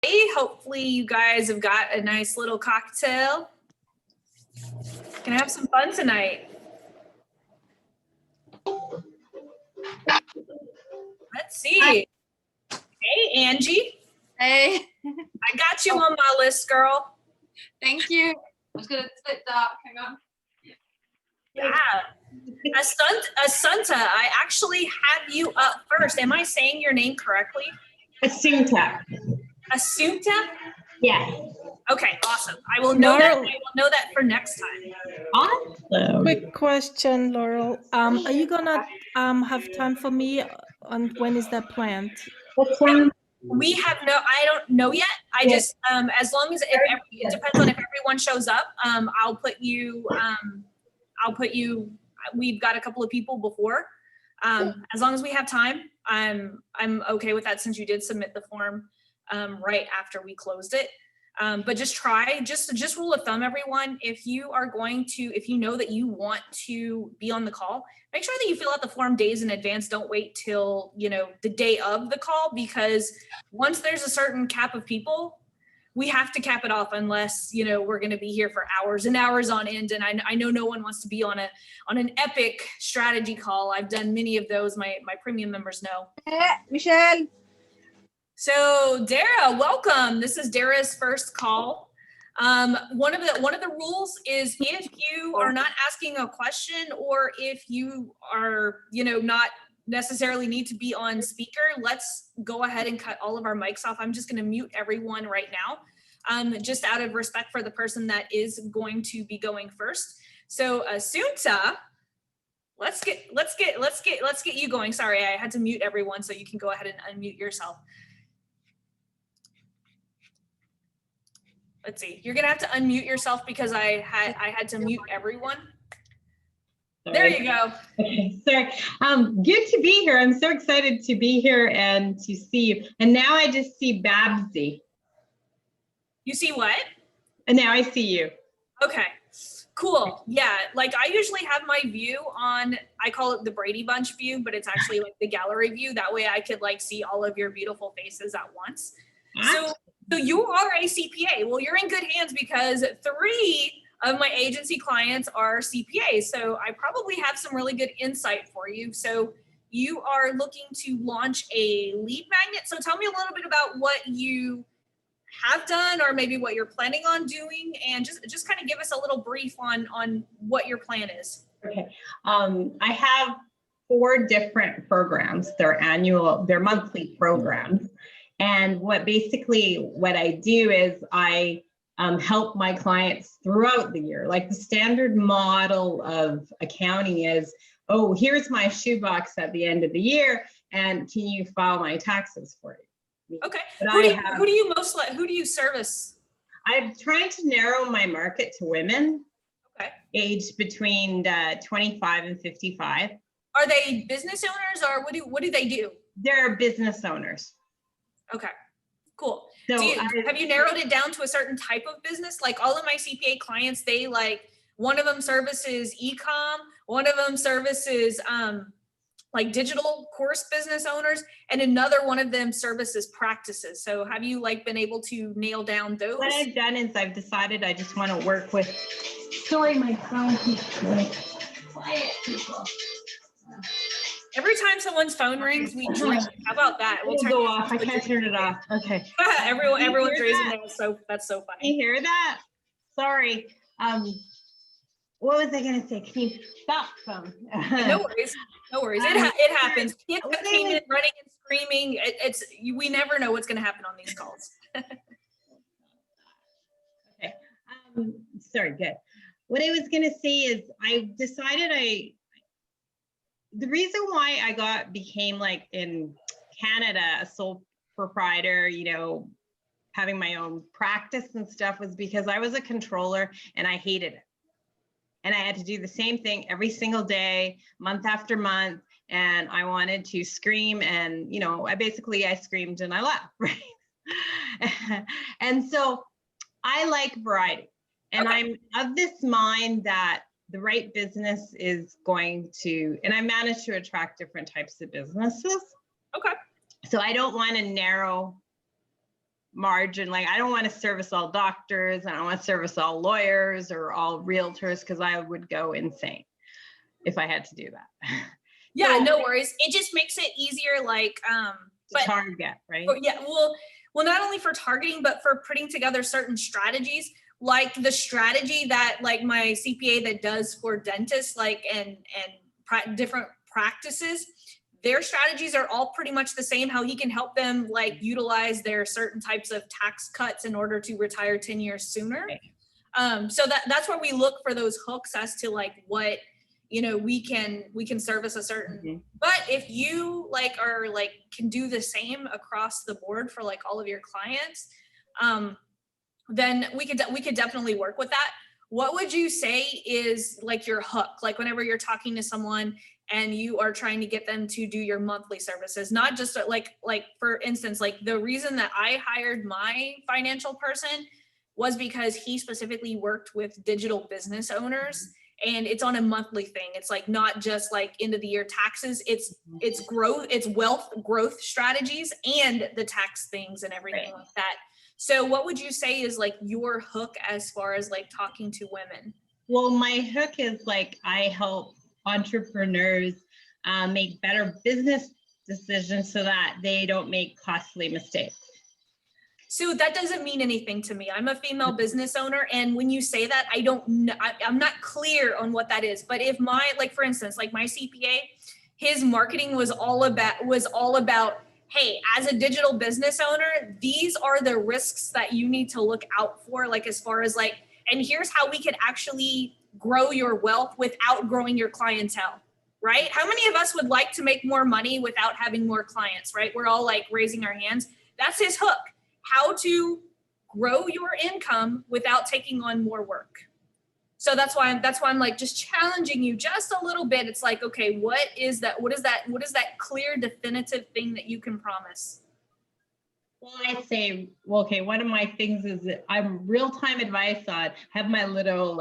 Hopefully you guys have got a nice little cocktail. Gonna have some fun tonight. Let's see. Hey, Angie. Hey. I got you on my list, girl. Thank you. I was gonna split dark. Hang on. Yeah. Assunta, I actually have you up first. Am I saying your name correctly? Assunta. Assunta? Yeah. Okay, awesome. I will know that. I will know that for next time. Awesome. Quick question, Laurel. Are you gonna have time for me? And when is that planned? What's one? We have I don't know yet. I just, as long as it depends on if everyone shows up. I'll put you, we've got a couple of people before. As long as we have time, I'm okay with that since you did submit the form right after we closed it. But just rule of thumb, everyone, if you know that you want to be on the call, make sure that you fill out the form days in advance. Don't wait till, the day of the call, because once there's a certain cap of people, we have to cap it off unless, we're going to be here for hours and hours on end. And I know no one wants to be on an epic strategy call. I've done many of those. My premium members know. Michelle. So Dara, welcome. This is Dara's first call. One of the rules is if you are not asking a question, or if you are, not necessarily need to be on speaker, let's go ahead and cut all of our mics off. I'm just going to mute everyone right now, just out of respect for the person that is going to be going first. So Assunta, let's get you going. Sorry, I had to mute everyone, so you can go ahead and unmute yourself. Let's see. You're gonna have to unmute yourself because I had to mute everyone. Sorry. There you go. Okay, sorry. Good to be here. I'm so excited to be here and to see you. And now I just see Babsy. You see what? And now I see you. Okay. Cool. Yeah. Like I usually have my view on, I call it the Brady Bunch view, but it's actually like the gallery view. That way I could like see all of your beautiful faces at once. So you are a CPA. Well, you're in good hands because 3 of my agency clients are CPAs. So I probably have some really good insight for you. So you are looking to launch a lead magnet. So tell me a little bit about what you have done, or maybe what you're planning on doing, and just kind of give us a little brief on what your plan is. Okay. I have 4 different programs. They're monthly programs. And what I do is I help my clients throughout the year. Like the standard model of accounting is, oh, here's my shoebox at the end of the year, and can you file my taxes for you? Okay. Who do you service? I'm trying to narrow my market to women. Okay. Aged between 25 and 55. Are they business owners, or what do they do? They're business owners. Okay, cool. So have you narrowed it down to a certain type of business? Like all of my CPA clients, one of them services e-com, one of them services like digital course business owners, and another one of them services practices. So have you been able to nail down those? What I've done is I've decided I just want to work with, sorry, my phone keeps going quiet. Every time someone's phone rings, we drink. How about that? We'll go off. I can't turn it off. Okay. Everyone's raising their hands, so that's so funny. Can you hear that? Sorry. What was I going to say? Can you stop phone? No worries. No worries. It happens. Kids came in running and screaming. We never know what's going to happen on these calls. Okay. Sorry. Good. What I was going to say is I decided the reason why I became in Canada a sole proprietor, having my own practice and stuff, was because I was a controller and I hated it. And I had to do the same thing every single day, month after month. And I wanted to scream, and, I screamed and I laughed, right? And so I like variety. And okay. I'm of this mind that the right business is going to, and I managed to attract different types of businesses. Okay. So I don't want to narrow margin. Like, I don't want to service all doctors. I don't want to service all lawyers or all realtors, because I would go insane if I had to do that. Yeah, So, no worries. It just makes it easier, like, but target, right? yeah, well, not only for targeting, but for putting together certain strategies, like the strategy that like my CPA that does for dentists, like, and different practices, their strategies are all pretty much the same, how he can help them like utilize their certain types of tax cuts in order to retire 10 years sooner. So that's where we look for those hooks as to like what, you know, we can service a certain, but if you like are like can do the same across the board for like all of your clients, then we could definitely work with that. What would you say is like your hook? Like whenever you're talking to someone and you are trying to get them to do your monthly services, not just like for instance, like the reason that I hired my financial person was because he specifically worked with digital business owners, and it's on a monthly thing. It's like not just like end of the year taxes, it's growth, it's wealth growth strategies and the tax things and everything like that. So what would you say is like your hook as far as like talking to women? Well, my hook is like, I help entrepreneurs make better business decisions so that they don't make costly mistakes. So that doesn't mean anything to me. I'm a female business owner, and when you say that, I don't know, I'm not clear on what that is. But if my, like for instance, like my CPA, his marketing was all about, hey, as a digital business owner, these are the risks that you need to look out for, like as far as like, and here's how we could actually grow your wealth without growing your clientele, right? How many of us would like to make more money without having more clients, right? We're all like raising our hands. That's his hook. How to grow your income without taking on more work. So that's why I'm like just challenging you just a little bit. It's like, okay, what is that clear, definitive thing that you can promise? Well, I'd say, well, okay, one of my things is that I'm real-time advice on, have my little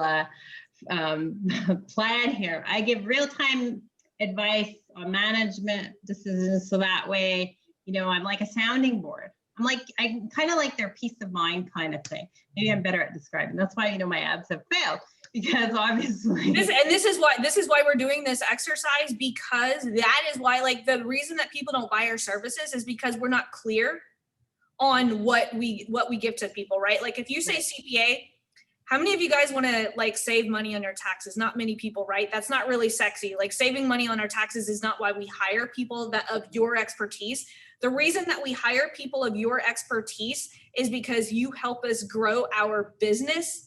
plan here. I give real-time advice on management decisions, so that way, you know, I'm like a sounding board. I kind of like their peace of mind kind of thing. Maybe I'm better at describing. That's why, you know, my ads have failed, because obviously. This is why we're doing this exercise, because that is why, like, the reason that people don't buy our services is because we're not clear on what we give to people, right? Like if you say CPA, how many of you guys want to like save money on your taxes? Not many people, right? That's not really sexy. Like saving money on our taxes is not why we hire people that of your expertise. The reason that we hire people of your expertise is because you help us grow our business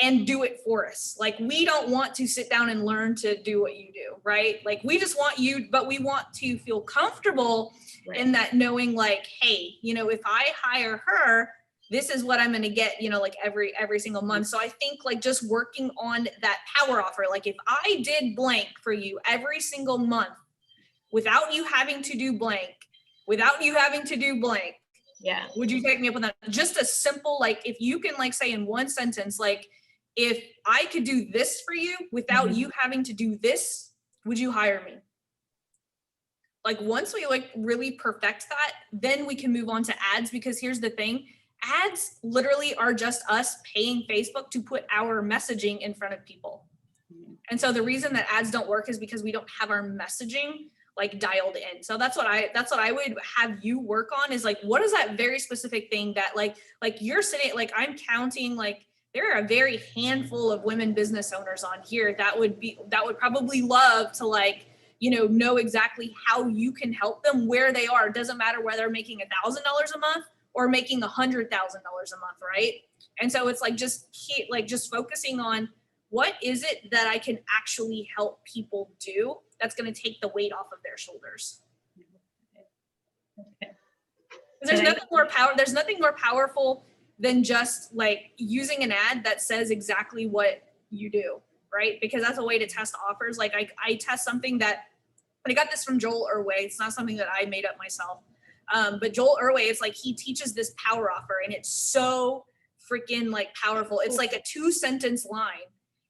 and do it for us. Like we don't want to sit down and learn to do what you do, right? Like we just want you, but we want to feel comfortable in that, knowing like, hey, you know, if I hire her, this is what I'm going to get, you know, like every single month. So I think like just working on that power offer, like if I did blank for you every single month without you having to do blank, would you take me up on that? Just a simple, like if you can like say in one sentence, like if I could do this for you without you having to do this, would you hire me? Like once we like really perfect that, then we can move on to ads, because here's the thing. Ads literally are just us paying Facebook to put our messaging in front of people. And so the reason that ads don't work is because we don't have our messaging like dialed in. So that's what I would have you work on, is like, what is that very specific thing that like you're sitting, like I'm counting, like there are a very handful of women business owners on here that would probably love to like, you know exactly how you can help them where they are. It doesn't matter whether they're making $1,000 a month or making $100,000 a month, right? And so it's like just focusing on what is it that I can actually help people do that's going to take the weight off of their shoulders. There's nothing more powerful than just like using an ad that says exactly what you do, right? Because that's a way to test offers. Like I test something that, and I got this from Joel Urway. It's not something that I made up myself. But Joel Urway, it's like he teaches this power offer, and it's so freaking like powerful. It's like a 2-sentence line.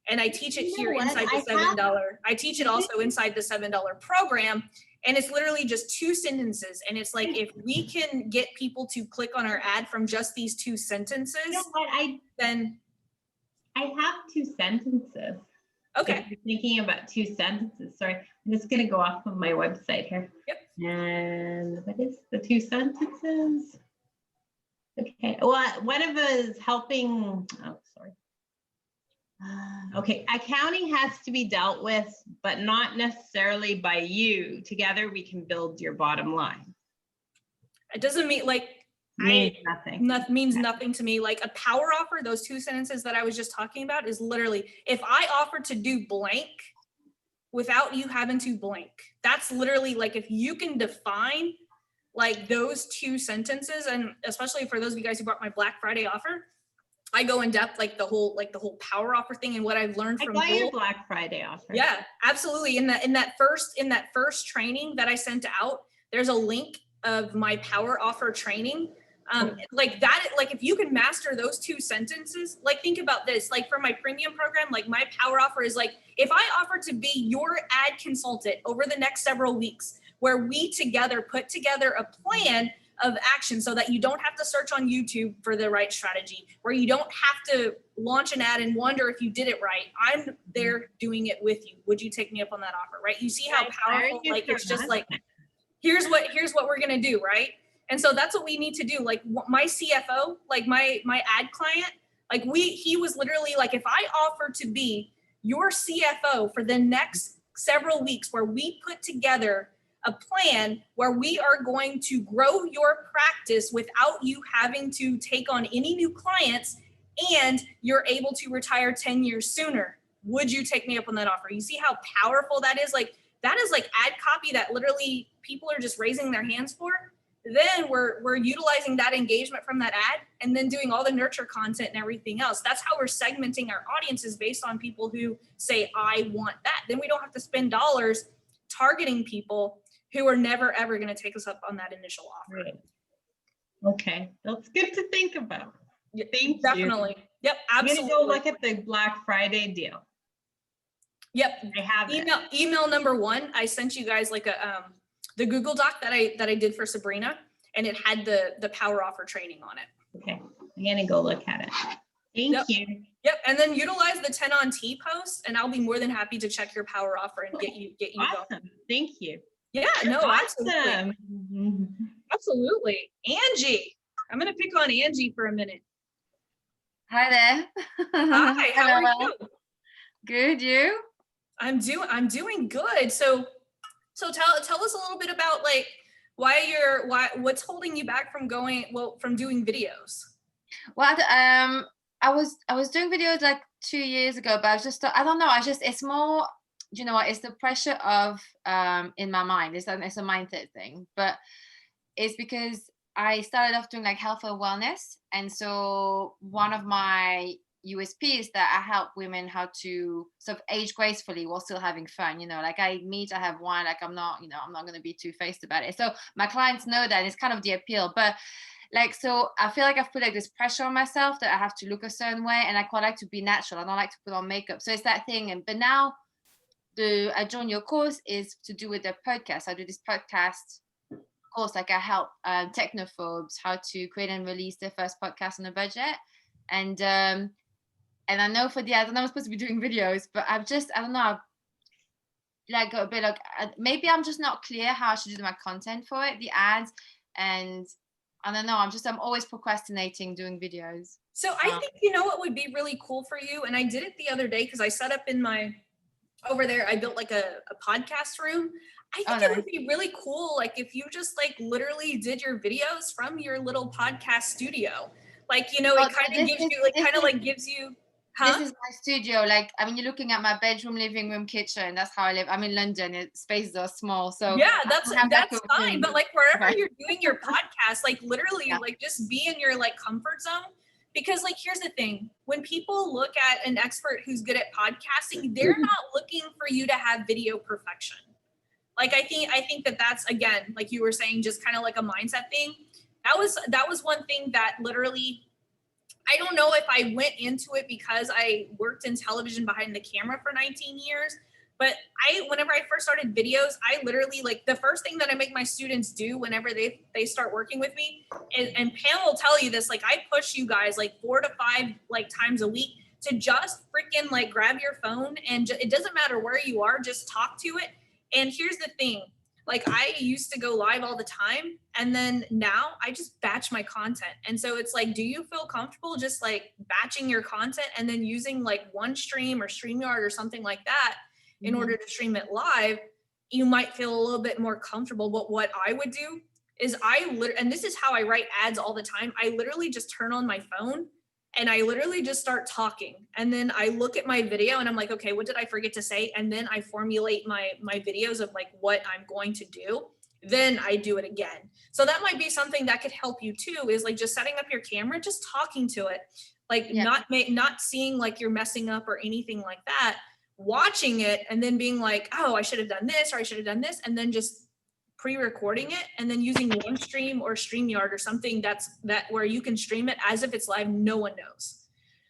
And I teach it here inside the $7. I teach it also inside the $7 program. And it's literally just 2 sentences. And it's like, if we can get people to click on our ad from just these 2 sentences, You know what? then I have 2 sentences. okay. If you're thinking about 2 sentences, sorry, I'm just going to go off of my website here. Yep. And what is the 2 sentences? Okay, well, one of us helping, oh, sorry. Okay, accounting has to be dealt with, but not necessarily by you. Together, we can build your bottom line. It doesn't mean like, Means nothing. means nothing to me. Like a power offer, those 2 sentences that I was just talking about is literally, if I offer to do blank without you having to blank, that's literally like, if you can define like those 2 sentences, and especially for those of you guys who bought my Black Friday offer, I go in depth, like the whole power offer thing and what I've learned I from got your Joel. Black Friday offer. Yeah, absolutely. In that first training that I sent out, there's a link of my power offer training. Like that, like if you can master those 2 sentences, like think about this, like for my premium program, like my power offer is like, if I offer to be your ad consultant over the next several weeks, where we together put together a plan of action so that you don't have to search on YouTube for the right strategy, where you don't have to launch an ad and wonder if you did it right. I'm there doing it with you. Would you take me up on that offer, right? You see how powerful, like it's just like, here's what we're gonna do, right? And so that's what we need to do. Like my CFO, like my ad client, like he was literally like, if I offer to be your CFO for the next several weeks, where we put together a plan where we are going to grow your practice without you having to take on any new clients, and you're able to retire 10 years sooner, would you take me up on that offer? You see how powerful that is? Like that is like ad copy that literally people are just raising their hands for. Then we're utilizing that engagement from that ad and then doing all the nurture content and everything else. That's how we're segmenting our audiences based on people who say, I want that. Then we don't have to spend dollars targeting people who are never, ever going to take us up on that initial offer. Right. Okay, that's good to think about. Thank you. Definitely. Yep, absolutely. I'm gonna go look at the Black Friday deal. Yep. I have it. Email number 1, I sent you guys like a the Google Doc that I did for Sabrina, and it had the power offer training on it. Okay, I'm gonna go look at it. Thank you. Yep, and then utilize the 10 on T post, and I'll be more than happy to check your power offer and get you going. Awesome. Thank you. Yeah, no, absolutely. Awesome. Absolutely. Angie, I'm going to pick on Angie for a minute. Hi there. Hi, how are you? Good, you? I'm doing good. So tell us a little bit about like what's holding you back from from doing videos. Well, I was doing videos like 2 years ago, but I don't know. It's more, you know what, it's the pressure of in my mind. It's a mindset thing, but it's because I started off doing like health and wellness, and so one of my USP is that I help women how to sort of age gracefully while still having fun. You know, like I have wine, like I'm not going to be two-faced about it. So my clients know that, and it's kind of the appeal. But like, so I feel like I've put like this pressure on myself that I have to look a certain way, and I quite like to be natural. I don't like to put on makeup. So it's that thing. But now I joined your course is to do with the podcast. I do this podcast course, like I help technophobes how to create and release their first podcast on a budget. And I know for I don't know, I'm supposed to be doing videos, but I don't know, like got a bit like, maybe I'm just not clear how I should do my content for it, the ads, and I don't know, I'm always procrastinating doing videos. So I think, you know what would be really cool for you, and I did it the other day because I set up in my, over there, I built like a podcast room. I think it would be really cool, like if you just like literally did your videos from your little podcast studio. Like, you know, it kind of gives you, like kind of like gives you, huh? This is my studio. Like, I mean, you're looking at my bedroom, living room, kitchen. That's how I live. I'm in London. Spaces are small. So yeah, that's fine. But like wherever you're doing your podcast, like literally like just be in your like comfort zone. Because like, here's the thing, when people look at an expert who's good at podcasting, they're not looking for you to have video perfection. Like, I think that that's, again, like you were saying, just kind of like a mindset thing. That was one thing that literally, I don't know if I went into it because I worked in television behind the camera for 19 years, But whenever I first started videos, I literally like the first thing that I make my students do whenever they start working with me, and Pam will tell you this, like I push you guys like 4 to 5 like times a week to just freaking like grab your phone and it doesn't matter where you are, just talk to it. And here's the thing, like I used to go live all the time, and then now I just batch my content. And so it's like, do you feel comfortable just like batching your content and then using like OneStream or StreamYard or something like that in order to stream it live? You might feel a little bit more comfortable. But what I would do is and this is how I write ads all the time. I literally just turn on my phone and I literally just start talking. And then I look at my video and I'm like, okay, what did I forget to say? And then I formulate my videos of like what I'm going to do. Then I do it again. So that might be something that could help you too, is like just setting up your camera, just talking to it, like not seeing like you're messing up or anything like that, watching it and then being like, oh, I should have done this or I should have done this. And then just pre-recording it and then using OneStream or StreamYard or something where you can stream it as if it's live. No one knows.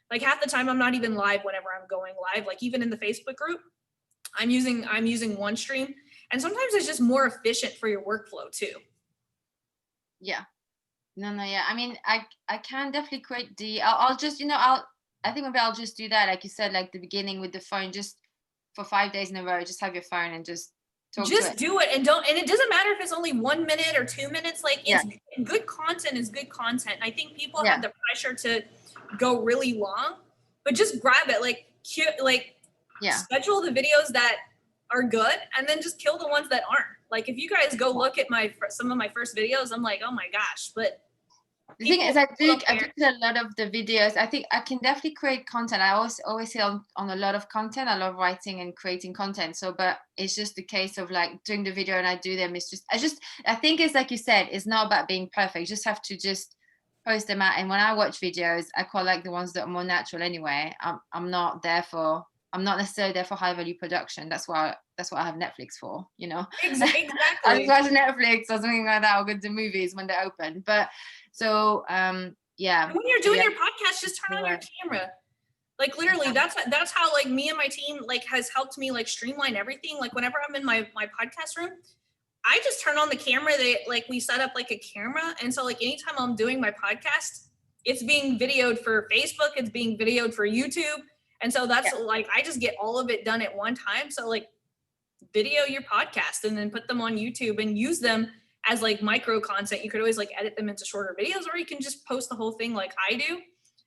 Like half the time I'm not even live whenever I'm going live. Like even in the Facebook group, I'm using OneStream, and sometimes it's just more efficient for your workflow too. Yeah. No, yeah. I mean, I can definitely create I'll just, I think maybe I'll just do that. Like you said, like the beginning with the phone, just for 5 days in a row, just have your phone and just just do it. And it doesn't matter if it's only 1 minute or 2 minutes, like it's good content is good content. And I think people have the pressure to go really long, but just grab it, schedule the videos that are good and then just kill the ones that aren't. Like if you guys go look at some of my first videos, I'm like, oh my gosh. But the thing is, I do a lot of the videos. I think I can definitely create content. I always say on a lot of content. I love writing and creating content. So, but it's just a case of like doing the video and I do them. I think it's like you said, it's not about being perfect. You just have to just post them out. And when I watch videos, I quite like the ones that are more natural anyway. I'm not necessarily there for high value production. That's what I have Netflix for, Exactly. I just watch Netflix or something like that, or go to movies when they're open. But so yeah. And when you're doing your podcast, just turn on your camera. Like literally, that's how like me and my team like has helped me like streamline everything. Like whenever I'm in my podcast room, I just turn on the camera. We set up like a camera, and so like anytime I'm doing my podcast, it's being videoed for Facebook, it's being videoed for YouTube. And so that's like, I just get all of it done at one time. So like video your podcast and then put them on YouTube and use them as like micro content. You could always like edit them into shorter videos, or you can just post the whole thing like I do.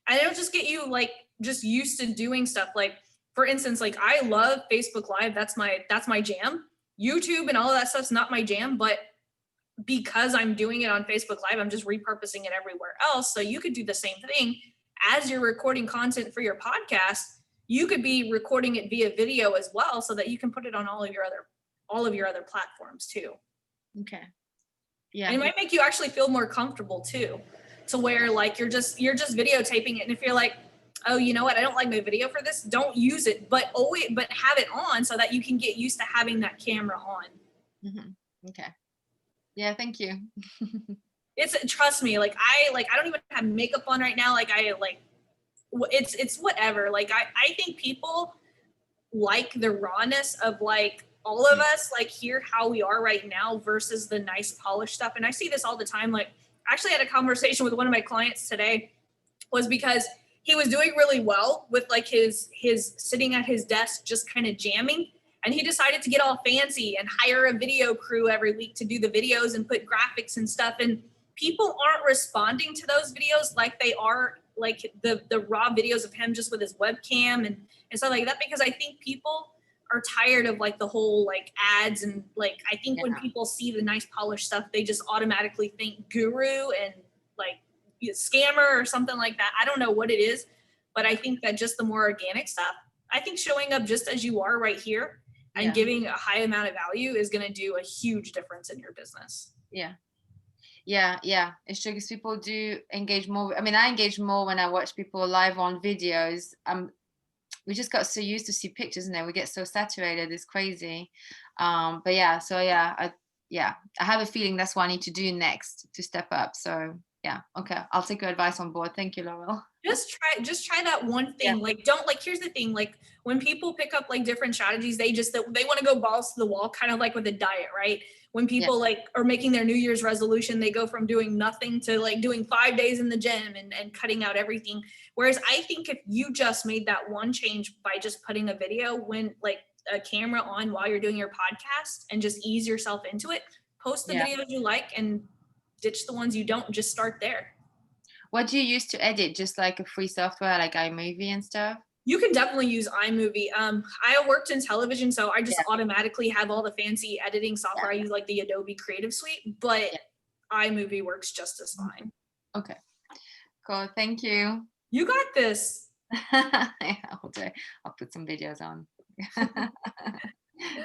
And it'll just get you like just used to doing stuff. Like for instance, like I love Facebook Live. That's my jam. YouTube and all of that stuff's not my jam, but because I'm doing it on Facebook Live, I'm just repurposing it everywhere else. So you could do the same thing as you're recording content for your podcast. You could be recording it via video as well, so that you can put it on all of your other platforms too. Okay. Yeah. And it might make you actually feel more comfortable too, to where like you're just videotaping it. And if you're like, oh, you know what, I don't like my video for this, don't use it, but have it on so that you can get used to having that camera on. Mm-hmm. Okay. Yeah, thank you. Trust me, like I don't even have makeup on right now. It's whatever. Like I think people like the rawness of like all of us like here how we are right now versus the nice polished stuff. And I see this all the time. Like I actually had a conversation with one of my clients today, was because he was doing really well with like his sitting at his desk just kind of jamming, and he decided to get all fancy and hire a video crew every week to do the videos and put graphics and stuff. And people aren't responding to those videos like they are like the raw videos of him just with his webcam and stuff like that, because I think people are tired of like the whole like ads, and like I think when people see the nice polished stuff, they just automatically think guru and like scammer or something like that. I don't know what it is, but I think that just the more organic stuff, I think showing up just as you are right here and giving a high amount of value is going to do a huge difference in your business. Yeah, it's true, because people do engage more. I mean, I engage more when I watch people live on videos. We just got so used to see pictures, and then we get so saturated. It's crazy. But I have a feeling that's what I need to do next to step up. So Yeah. Okay. I'll take your advice on board. Thank you, Laurel. Just try that one thing. Like, don't, like, here's the thing, like, when people pick up like different strategies, they want to go balls to the wall, kind of like with a diet, right? When people like are making their New Year's resolution, they go from doing nothing to like doing 5 days in the gym and cutting out everything. Whereas I think if you just made that one change by just putting a video when like a camera on while you're doing your podcast and just ease yourself into it, post the videos you like and ditch the ones you don't, just start there. What do you use to edit? Just like a free software like iMovie and stuff? You can definitely use iMovie. I worked in television, so I just automatically have all the fancy editing software. I use like the Adobe Creative Suite, but iMovie works just as fine. Okay, cool. Thank you. You got this. Yeah, I'll put some videos on.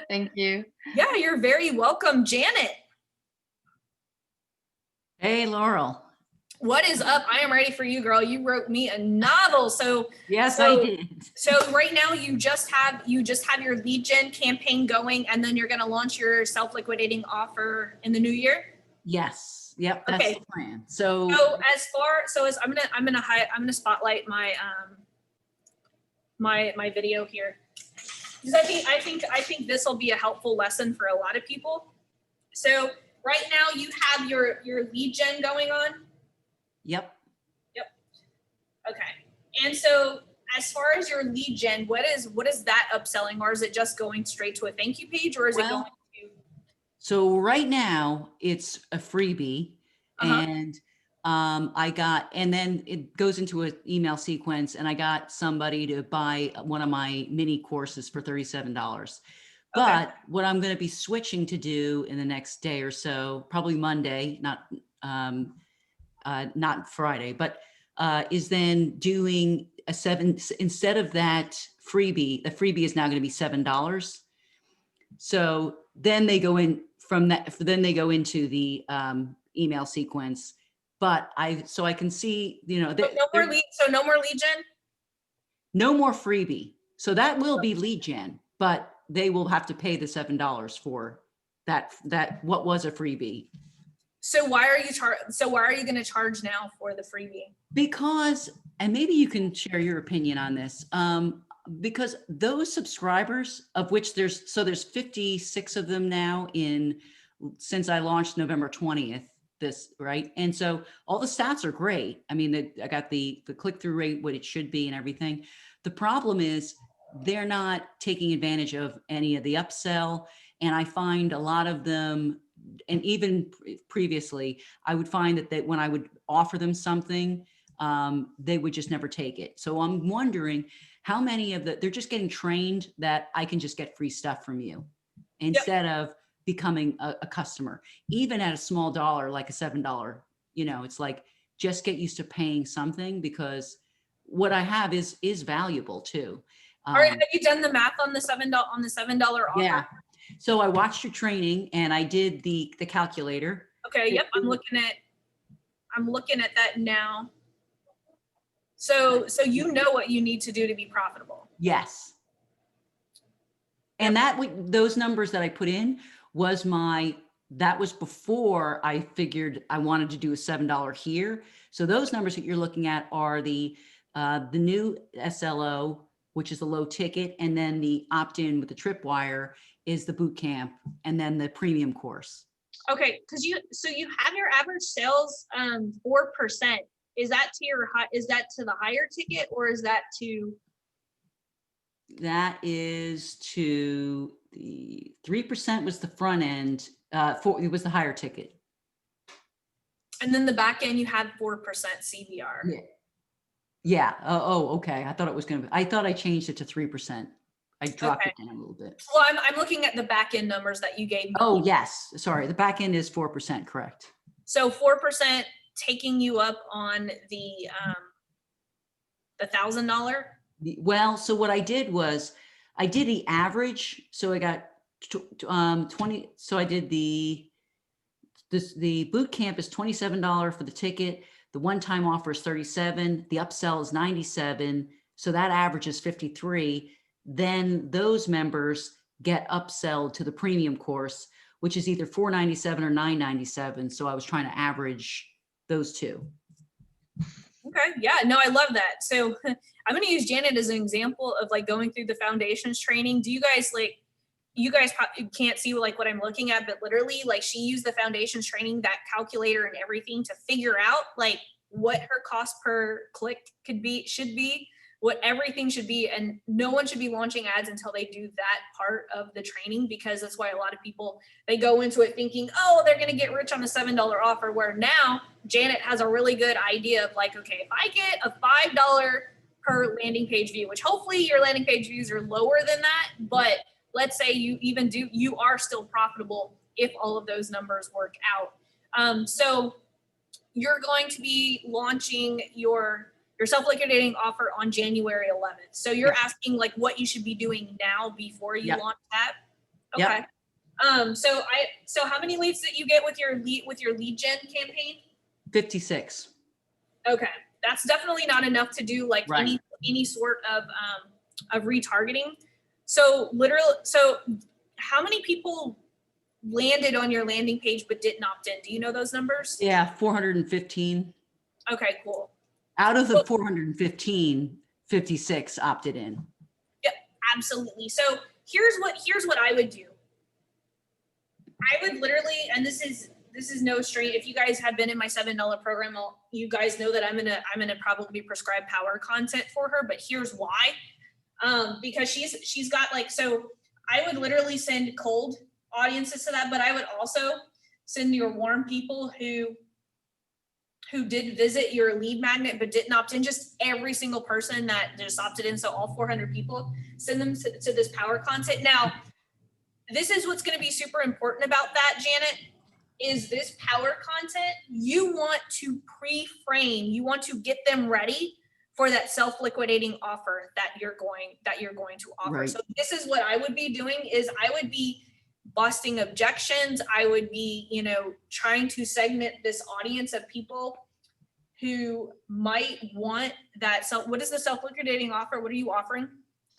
Thank you. Yeah, you're very welcome, Janet. Hey, Laurel. What is up? I am ready for you, girl. You wrote me a novel. Yes, I did. So right now you just have your lead gen campaign going, and then you're going to launch your self-liquidating offer in the new year. Yes. Yep. That's Okay. the plan. So as I'm gonna spotlight my my video here, because I think this will be a helpful lesson for a lot of people. So right now you have your lead gen going on. Yep. Okay. And so as far as your lead gen, what is that upselling, or is it just going straight to a thank you page, or is it going to? So right now it's a freebie, and and then it goes into an email sequence, and I got somebody to buy one of my mini courses for $37. But what I'm going to be switching to do in the next day or so, probably Monday, not Friday, but is then doing instead of that freebie, the freebie is now going to be $7. So then they go in from that, then they go into the email sequence. But I can see, no more lead gen? No more freebie. So that will be lead gen, but they will have to pay the $7 for that what was a freebie. So why are you going to charge now for the freebie? Because, and maybe you can share your opinion on this, because those subscribers, of which there's 56 of them now since I launched November 20th, right? And so all the stats are great. I mean, I got the click-through rate, what it should be and everything. The problem is they're not taking advantage of any of the upsell. And I find a lot of them, and even previously, I would find that when I would offer them something, they would just never take it. So I'm wondering how many of they're just getting trained that I can just get free stuff from you instead of becoming a customer, even at a small dollar, like a $7, it's like, just get used to paying something, because what I have is valuable too. All right, have you done the math on the $7 offer? Yeah. So I watched your training and I did the calculator. Okay. Yep. I'm looking at that now. So you know what you need to do to be profitable. Yes. And those numbers that I put in that was before I figured I wanted to do a $7 here. So those numbers that you're looking at are the new SLO, which is the low ticket, and then the opt-in with the Tripwire is the boot camp, and then the premium course. Okay, because you have your average sales 4%. Is that to the higher ticket, or is that to? That is to the 3% was the front end. It was the higher ticket. And then the back end, you had 4% CBR. Yeah. Yeah. Oh, okay. I thought I changed it to 3%. I dropped it down a little bit. Well, I'm looking at the back end numbers that you gave me. Oh, yes. Sorry. The back end is 4%. Correct. So 4% taking you up on the $1,000. Well, so what I did was I did the average. So I got 20. So I did the boot camp is $27 for the ticket. The one-time offer is $37. The upsell is $97. So that average is $53. Then those members get upselled to the premium course, which is either $497 or $997. So I was trying to average those two. Okay, yeah, no, I love that. So I'm gonna use Janet as an example of like going through the foundations training. Do you guys like, you guys can't see like what I'm looking at, but literally like she used the foundations training, that calculator and everything to figure out like what her cost per click should be, what everything should be. And no one should be launching ads until they do that part of the training, because that's why a lot of people, they go into it thinking, oh, they're gonna get rich on a $7 offer, where now Janet has a really good idea of like, okay, if I get a $5 per landing page view, which hopefully your landing page views are lower than that, but let's say you are still profitable if all of those numbers work out. So you're going to be launching your self-liquidating offer on January 11th. So you're asking like what you should be doing now before you Yep. launch that. Yep. Okay. So how many leads did you get with your lead gen campaign? 56. Okay, that's definitely not enough to do like Right. any sort of retargeting. So how many people landed on your landing page but didn't opt in? Do you know those numbers? Yeah, 415. Okay, cool. Out of the 415, 56 opted in. Absolutely. So here's what I would do. I would literally, and this is no strain. If you guys have been in my $7 program, you guys know that I'm gonna probably prescribe power content for her. But here's why. Because she's got like, so I would literally send cold audiences to that, but I would also send your warm people who did visit your lead magnet but didn't opt in, just every single person that just opted in. So all 400 people, send them to this power content. Now, this is what's going to be super important about that, Janet, is this power content. You want to pre-frame, you want to get them ready for that self-liquidating offer that you're going to offer. Right. So this is what I would be doing, is I would be busting objections. I would be, trying to segment this audience of people who might want that. So what is the self-liquidating offer? What are you offering?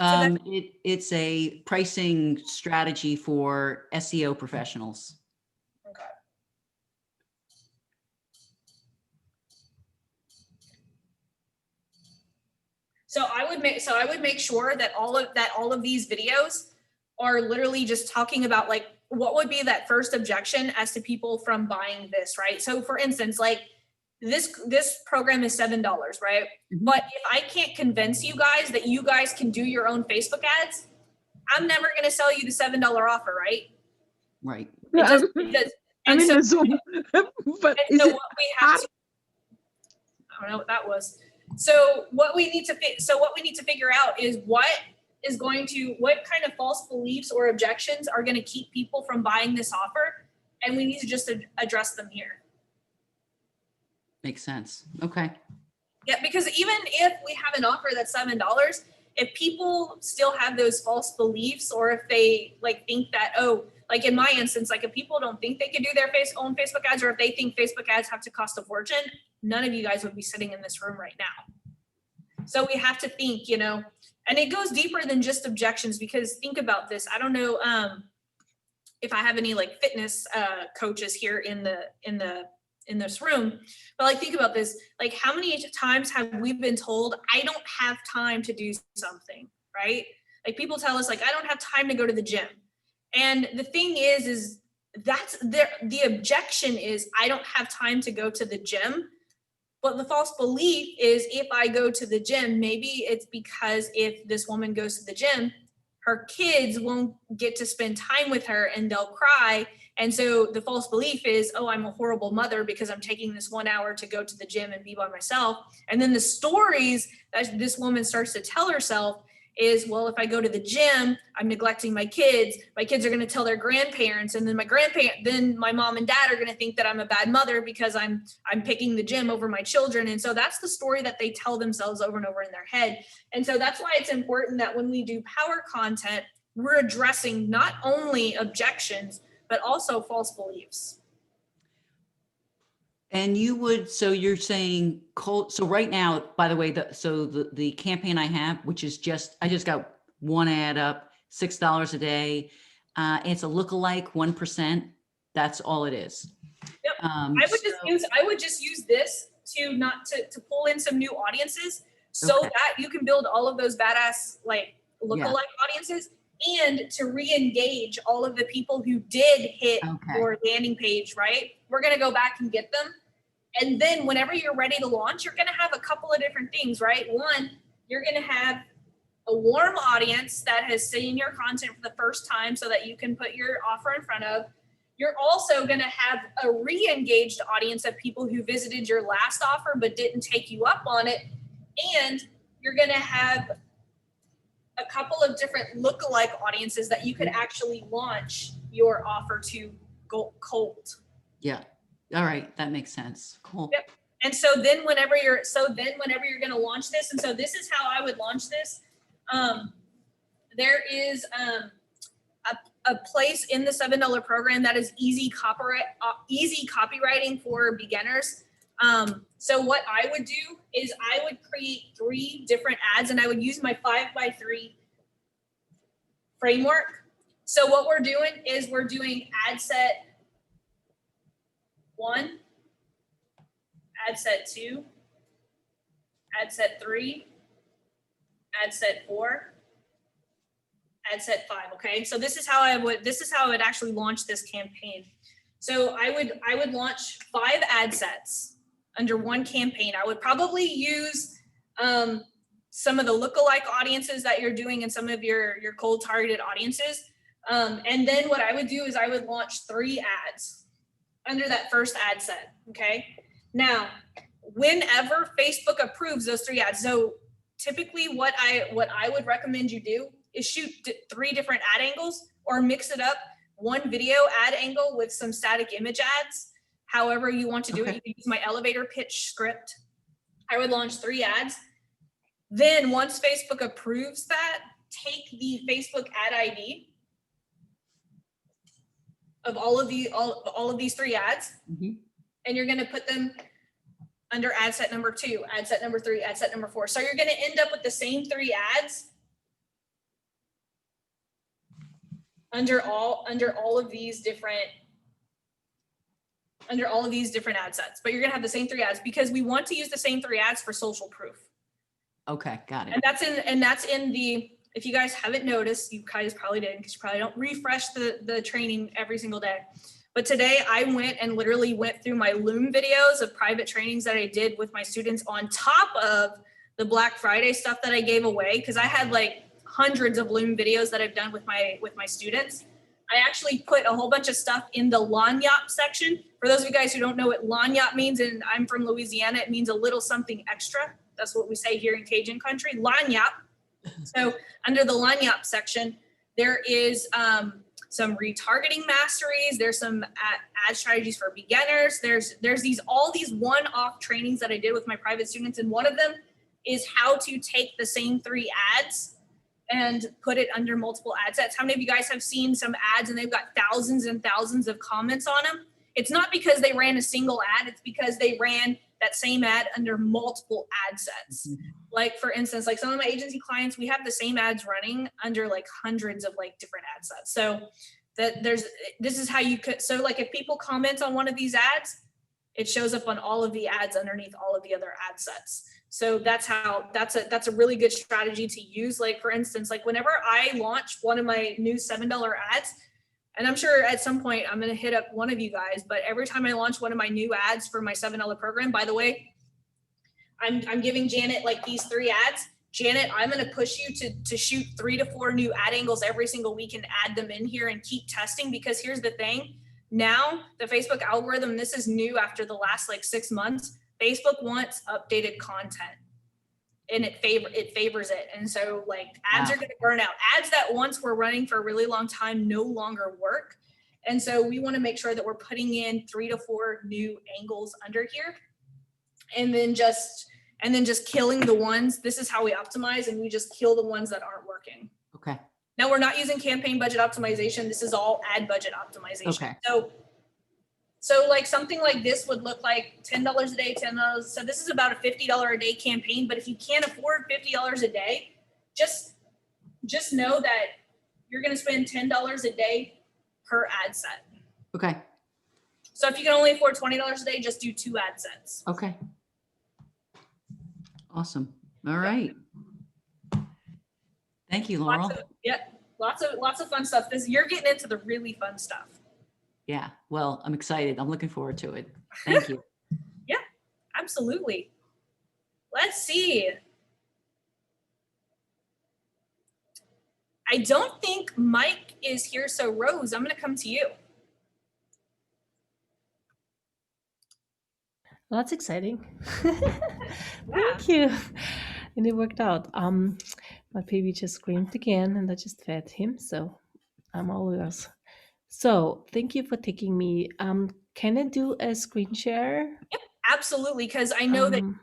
It's a pricing strategy for SEO professionals. Okay. So I would make sure that all of these videos are literally just talking about like what would be that first objection as to people from buying this, right? So for instance, like this program is $7, right? Mhm. But if I can't convince you guys that you guys can do your own Facebook ads, I'm never going to sell you the $7 offer, right? Right. It does. I'm And in so, a Zoom, but and is so it what we have to, I don't know what that was. So what we need to figure out is what kind of false beliefs or objections are going to keep people from buying this offer, and we need to just address them here. Makes sense. Okay. Yeah, because even if we have an offer that's $7, if people still have those false beliefs, or if they like think that, oh, like in my instance, like if people don't think they could do their own Facebook ads, or if they think Facebook ads have to cost a fortune, none of you guys would be sitting in this room right now. So we have to think, and it goes deeper than just objections, because think about this. I don't know if I have any like fitness coaches here in this room, but like think about this. Like how many times have we been told, I don't have time to do something, right? Like people tell us like, I don't have time to go to the gym. And the thing is that's the objection is I don't have time to go to the gym. But the false belief is if I go to the gym, maybe it's because if this woman goes to the gym, her kids won't get to spend time with her and they'll cry. And so the false belief is, oh, I'm a horrible mother because I'm taking this 1 hour to go to the gym and be by myself. And then the stories that this woman starts to tell herself is, well, if I go to the gym, I'm neglecting my kids. My kids are going to tell their grandparents, and then then my mom and dad are going to think that I'm a bad mother because I'm picking the gym over my children. And so that's the story that they tell themselves over and over in their head. And so that's why it's important that when we do power content, we're addressing not only objections, but also false beliefs. And so you're saying cold. So right now, by the way, the campaign I have, which is I just got one ad up, $6 a day. It's a lookalike 1%. That's all it is. Yep. I would just use this to not to pull in some new audiences so Okay. that you can build all of those badass like lookalike audiences and to re-engage all of the people who did hit Okay. your landing page, right? We're going to go back and get them. And then whenever you're ready to launch, you're going to have a couple of different things, right? One, you're going to have a warm audience that has seen your content for the first time so that you can put your offer in front of. You're also going to have a re-engaged audience of people who visited your last offer but didn't take you up on it. And you're going to have a couple of different lookalike audiences that you could actually launch your offer to go cold. Yeah. All right. That makes sense. Cool. Yep. And so then whenever you're going to launch this, and so this is how I would launch this. There is a place in the $7 program that is easy copywriting for beginners. So what I would do is I would create 3 different ads and I would use my 5x3 framework. So what we're doing is we're doing ad set 1, ad set 2, ad set 3, ad set 4, ad set 5. Okay, so this is how I would actually launch this campaign. So I would launch 5 ad sets under one campaign. I would probably use some of the lookalike audiences that you're doing and some of your cold targeted audiences. And then what I would do is I would launch 3 ads under that first ad set. Okay. Now, whenever Facebook approves those 3 ads, so typically what I would recommend you do is shoot 3 different ad angles or mix it up. 1 video ad angle with some static image ads. However you want to do it, you can use my elevator pitch script. I would launch 3 ads. Then once Facebook approves that, take the Facebook ad ID of all of these 3 ads, and you're going to put them under ad set number 2, ad set number 3, ad set number 4. So you're going to end up with the same 3 ads under all of these different ad sets, but you're going to have the same 3 ads because we want to use the same 3 ads for social proof. Okay. Got it. And that's in the, if you guys haven't noticed, you guys probably didn't because you probably don't refresh the training every single day. But today I went and literally went through my Loom videos of private trainings that I did with my students on top of the Black Friday stuff that I gave away. Cause I had like hundreds of Loom videos that I've done with my students. I actually put a whole bunch of stuff in the lagniappe section. For those of you guys who don't know what lagniappe means, and I'm from Louisiana, it means a little something extra. That's what we say here in Cajun country, lagniappe. So under the lagniappe section, there is some retargeting masteries. There's some ad strategies for beginners. There's all these one-off trainings that I did with my private students. And one of them is how to take the same 3 ads and put it under multiple ad sets. How many of you guys have seen some ads and they've got thousands and thousands of comments on them? It's not because they ran a single ad, it's because they ran that same ad under multiple ad sets. Like for instance, like some of my agency clients, we have the same ads running under like hundreds of like different ad sets. So this is how you could, so like if people comment on one of these ads, it shows up on all of the ads underneath all of the other ad sets. So that's a really good strategy to use. Like for instance, like whenever I launch one of my new $7 ads, and I'm sure at some point I'm going to hit up one of you guys, but every time I launch one of my new ads for my $7 program, by the way, I'm giving Janet like these 3 ads. Janet, I'm going to push you to shoot 3 to 4 new ad angles every single week and add them in here and keep testing, because here's the thing. Now the Facebook algorithm, this is new after the last like 6 months, Facebook wants updated content and it favors it. And so like ads are going to burn out. Ads that once were running for a really long time no longer work. And so we want to make sure that we're putting in 3 to 4 new angles under here. And then just killing the ones. This is how we optimize, and we just kill the ones that aren't working. Okay. Now we're not using campaign budget optimization. This is all ad budget optimization. Okay. So like something like this would look like $10 a day, $10. So this is about a $50 a day campaign. But if you can't afford $50 a day, just know that you're going to spend $10 a day per ad set. Okay. So if you can only afford $20 a day, just do 2 ad sets. Okay. Awesome. All right. Thank you, Laurel. Lots of fun stuff. You're getting into the really fun stuff. Yeah, well, I'm excited. I'm looking forward to it. Thank you. Absolutely. Let's see. I don't think Mike is here, so Rose, I'm going to come to you. Well, that's exciting. Thank you. And it worked out. My baby just screamed again and I just fed him, so I'm all yours. So thank you for taking me. Can I do a screen share? Absolutely, because I know that Um,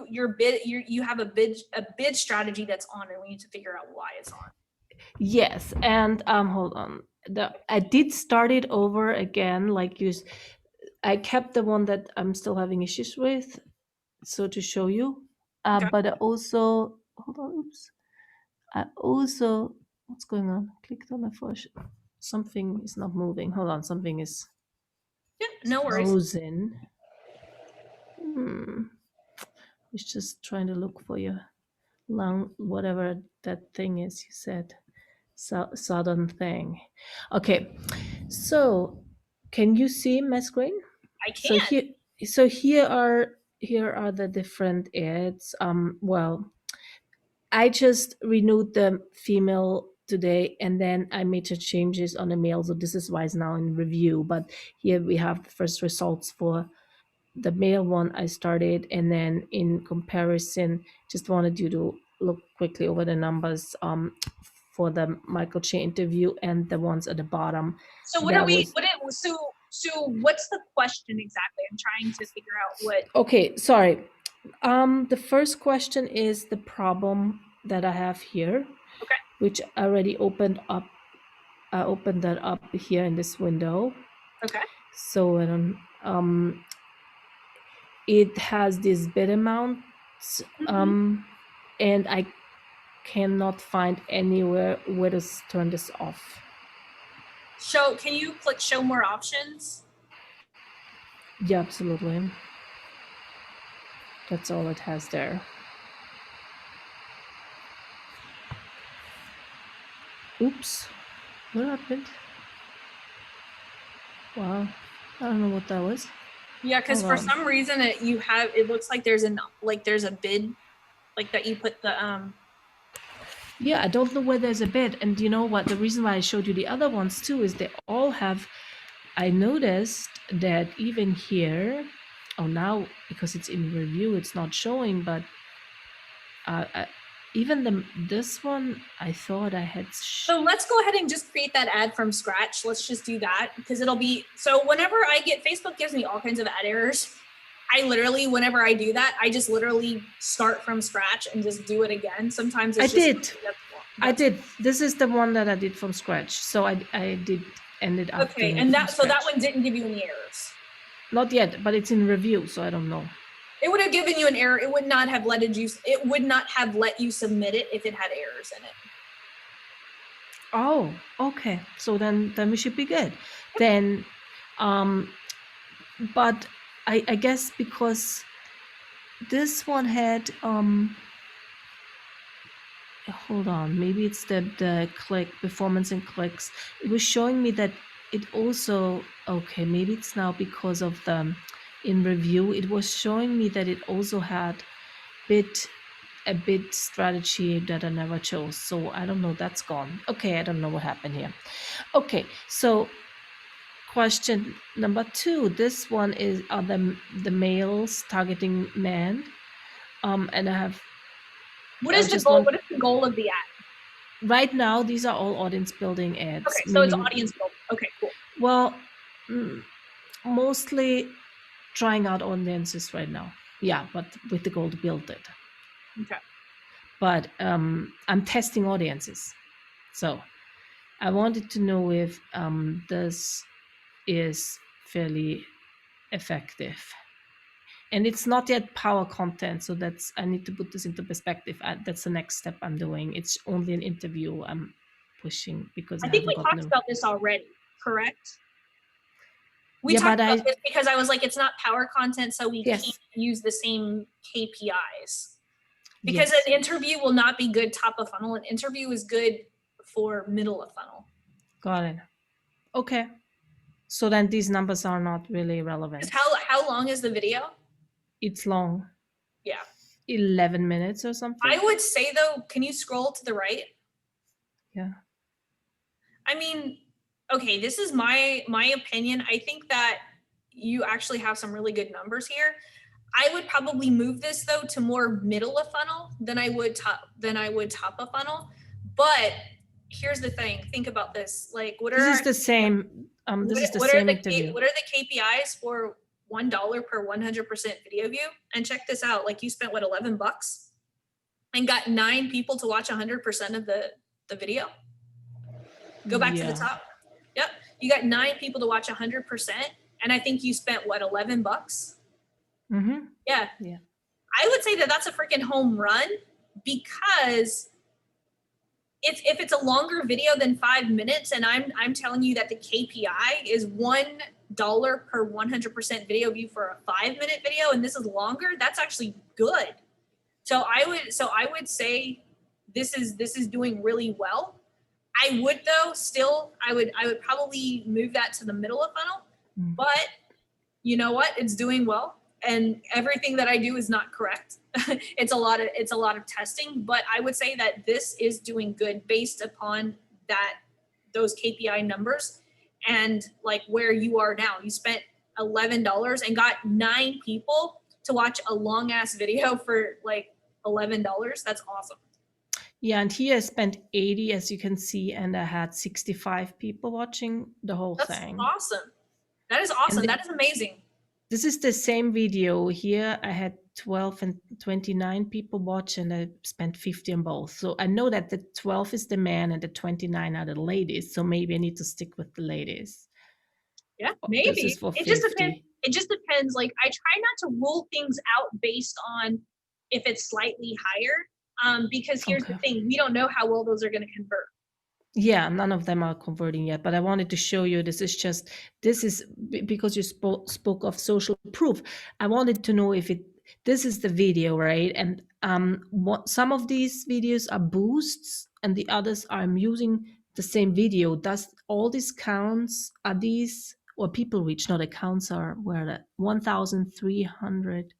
you have a bid strategy that's on, and we need to figure out why it's on. Yes, and hold on. I did start it over again, like I kept the one that I'm still having issues with, so to show you. Okay. But I also hold on. Oops. I also what's going on? Clicked on the flash. Something is not moving. Hold on. Something is Yeah, no worries. frozen. It's just trying to look for your long whatever that thing is you said. Southern thing. Okay, so can you see my screen? I So can't. here are the different ads. Well, I just renewed the female today, and then I made the changes on the male. So this is why it's now in review. But here we have the first results for the male one I started, and then in comparison, just wanted you to look quickly over the numbers for the Michael Che interview and the ones at the bottom. So so what's the question exactly? I'm trying to figure out what. Okay, sorry. The first question is the problem that I have here. Okay. Which I already opened up. I opened that up here in this window. Okay. So it has this bid amounts, and I cannot find anywhere where to turn this off. Can you click show more options? Yeah, absolutely. That's all it has there. Oops, what happened? Wow, I don't know what that was. Yeah, because Hold for on. some reason it looks like there's a bid, like that you put the Yeah, I don't know where there's a bid. And you know what? The reason why I showed you the other ones too is they all have, I noticed that even here, now because it's in review, it's not showing, but even this one, I thought I had. So let's go ahead and just create that ad from scratch. Let's just do that because it'll be, so whenever Facebook gives me all kinds of ad errors. Whenever I do that, I just literally start from scratch and just do it again. Sometimes it's I did. This is the one that I did from scratch. So I did ended up. Okay, doing and it that from that scratch. one didn't give you any errors. Not yet, but it's in review, so I don't know. It would have given you an error. It would not have let you submit it if it had errors in it. Oh, okay. So then we should be good. Then, but I guess because this one had hold on, maybe it's the click performance and clicks. It was showing me that it also, okay, maybe it's now because of the in review. It was showing me that it also had a bid strategy that I never chose. So I don't know, that's gone. Okay, I don't know what happened here. Okay, so question number 2. This one is the males targeting men. And I have What is the goal? What is the goal of the ad? Right now, these are all audience building ads. Okay, so it's audience building. Okay, cool. Well, mostly trying out audiences right now. Yeah, but with the goal to build it. Okay. But I'm testing audiences. So I wanted to know if this is fairly effective. And it's not yet power content, so I need to put this into perspective. That's the next step I'm doing. It's only an interview I'm pushing because I think we talked about this already, correct? We Yeah, talked but about this because I was like, it's not power content, so we Yes. can't use the same KPIs. Because Yes. an interview will not be good top of funnel. An interview is good for middle of funnel. Got it. Okay. So then these numbers are not really relevant. 'Cause how long is the video? It's long, Yeah. 11 minutes or something. I would say though, can you scroll to the right? Yeah. I mean, okay, this is my opinion. I think that you actually have some really good numbers here. I would probably move this though to more middle of funnel than I would top of funnel. But here's the thing. Think about this. Like, what are This is our- the same. This is the what are same the interview. what are the KPIs for $1 per 100% video view? And check this out. Like, you spent what, $11 and got 9 people to watch 100% of the video. Go back to the Yeah. top. Yep. You got 9 people to watch 100%. And I think you spent what, $11? Mm-hmm. Yeah. Yeah. I would say that that's a freaking home run, because if it's a longer video than 5 minutes, and I'm telling you that the KPI is $1 per 100% video view for a 5-minute video, and this is longer, that's actually good. So I would say this is doing really well. I would though still I would probably move that to the middle of funnel, Mm. but you know what? It's doing well, and everything that I do is not correct. It's a lot of testing, but I would say that this is doing good based upon those KPI numbers and like where you are now. You spent $11 and got 9 people to watch a long ass video for like $11. That's awesome. Yeah, and here I spent 80, as you can see, and I had 65 people watching the whole That's thing. awesome. That is awesome. the- That is amazing. This is the same video. Here I had 12 and 29 people watch, and I spent 50 on both. So I know that the 12 is the man and the 29 are the ladies. So maybe I need to stick with the ladies. Yeah, This maybe. is for It just 50. depends. It just depends. Like, I try not to rule things out based on if it's slightly higher. Because here's the Okay. thing, we don't know how well those are going to convert. Yeah, none of them are converting yet, but I wanted to show you this is because you spoke of social proof. I wanted to know if this is the video, right? And what some of these videos are boosts and the others I'm using the same video. Does all these counts, are these, or people reach, not accounts, are where the 1,300?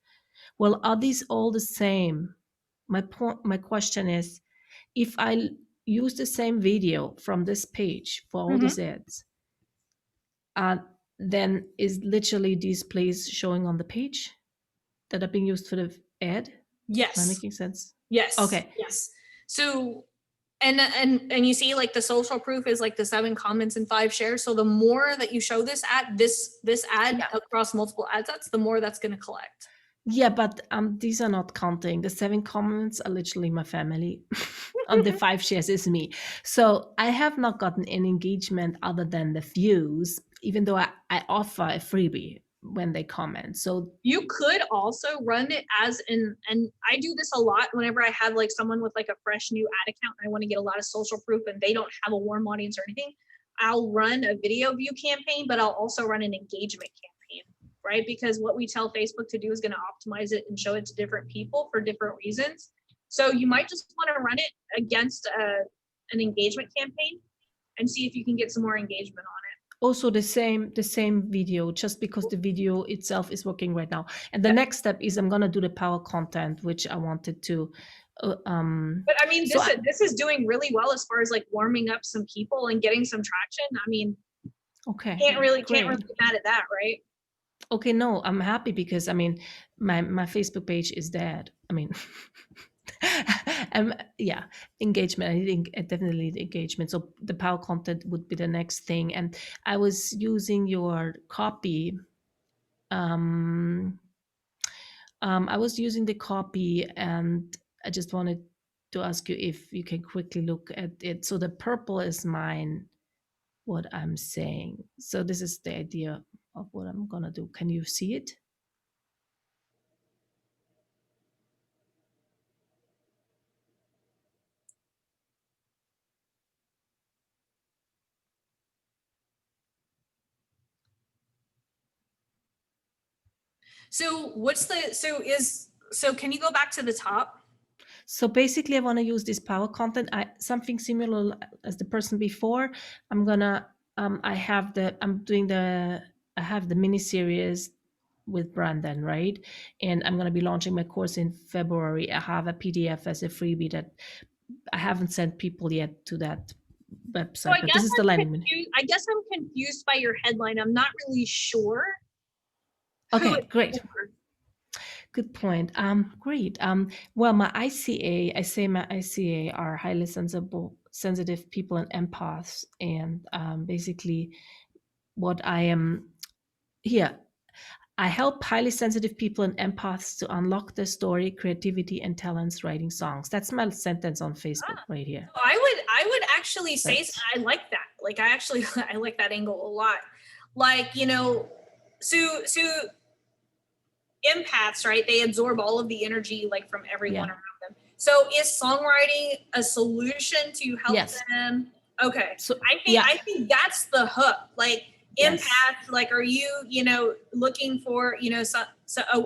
Well, are these all the same? My question is, if I use the same video from this page for all these ads, then is literally these plays showing on the page that are being used for the ad? Am I Yes. making sense? Yes. Okay. Yes. So, and you see, like, the social proof is like the 7 comments and 5 shares. So the more that you show this ad, this ad Yeah. across multiple ad sets, the more that's going to collect. Yeah, but these are not counting. The 7 comments are literally my family. And the 5 shares is me. So I have not gotten any engagement other than the views, even though I offer a freebie when they comment. So You could also run it as and I do this a lot whenever I have like someone with like a fresh new ad account and I want to get a lot of social proof and they don't have a warm audience or anything. I'll run a video view campaign, but I'll also run an engagement campaign, right? Because what we tell Facebook to do is going to optimize it and show it to different people for different reasons. So you might just want to run it against an engagement campaign and see if you can get some more engagement on it. also the same video, just because the video itself is working right now. And the Yeah. next step is I'm gonna do the power content, which I wanted to But I mean, So this is doing really well as far as like warming up some people and getting some traction. I mean, okay, can't really great. be mad at that, right? Okay, no, I'm happy because I mean my Facebook page is dead. I mean yeah, engagement. I think I definitely need engagement. So the power content would be the next thing. And I was using your copy. I was using the copy, and I just wanted to ask you if you can quickly look at it. So the purple is mine, what I'm saying. So this is the idea of what I'm gonna do. Can you see it? So can you go back to the top? So basically, I want to use this power content. Something similar as the person before. I'm gonna. I have the. I'm doing the. I have the mini series with Brandon, right? And I'm gonna be launching my course in February. I have a PDF as a freebie that I haven't sent people yet to that So website, but this is the landing page. I guess I'm confused by your headline. I'm not really sure. who Okay, it's great. for. Good point. Great. Well, my ICA, I say my ICA are highly sensitive people and empaths, and basically, what I am here, I help highly sensitive people and empaths to unlock their story, creativity, and talents writing songs. That's my sentence on Facebook right here. So I would actually say Right. I like that. Like I actually I like that angle a lot. Like, you know, so empaths, right? They absorb all of the energy like from everyone Yeah. around them. So is songwriting a solution to help Yes. them? Okay. So I think that's the hook. Like Yes. empath, like are you, you know, looking for, you know,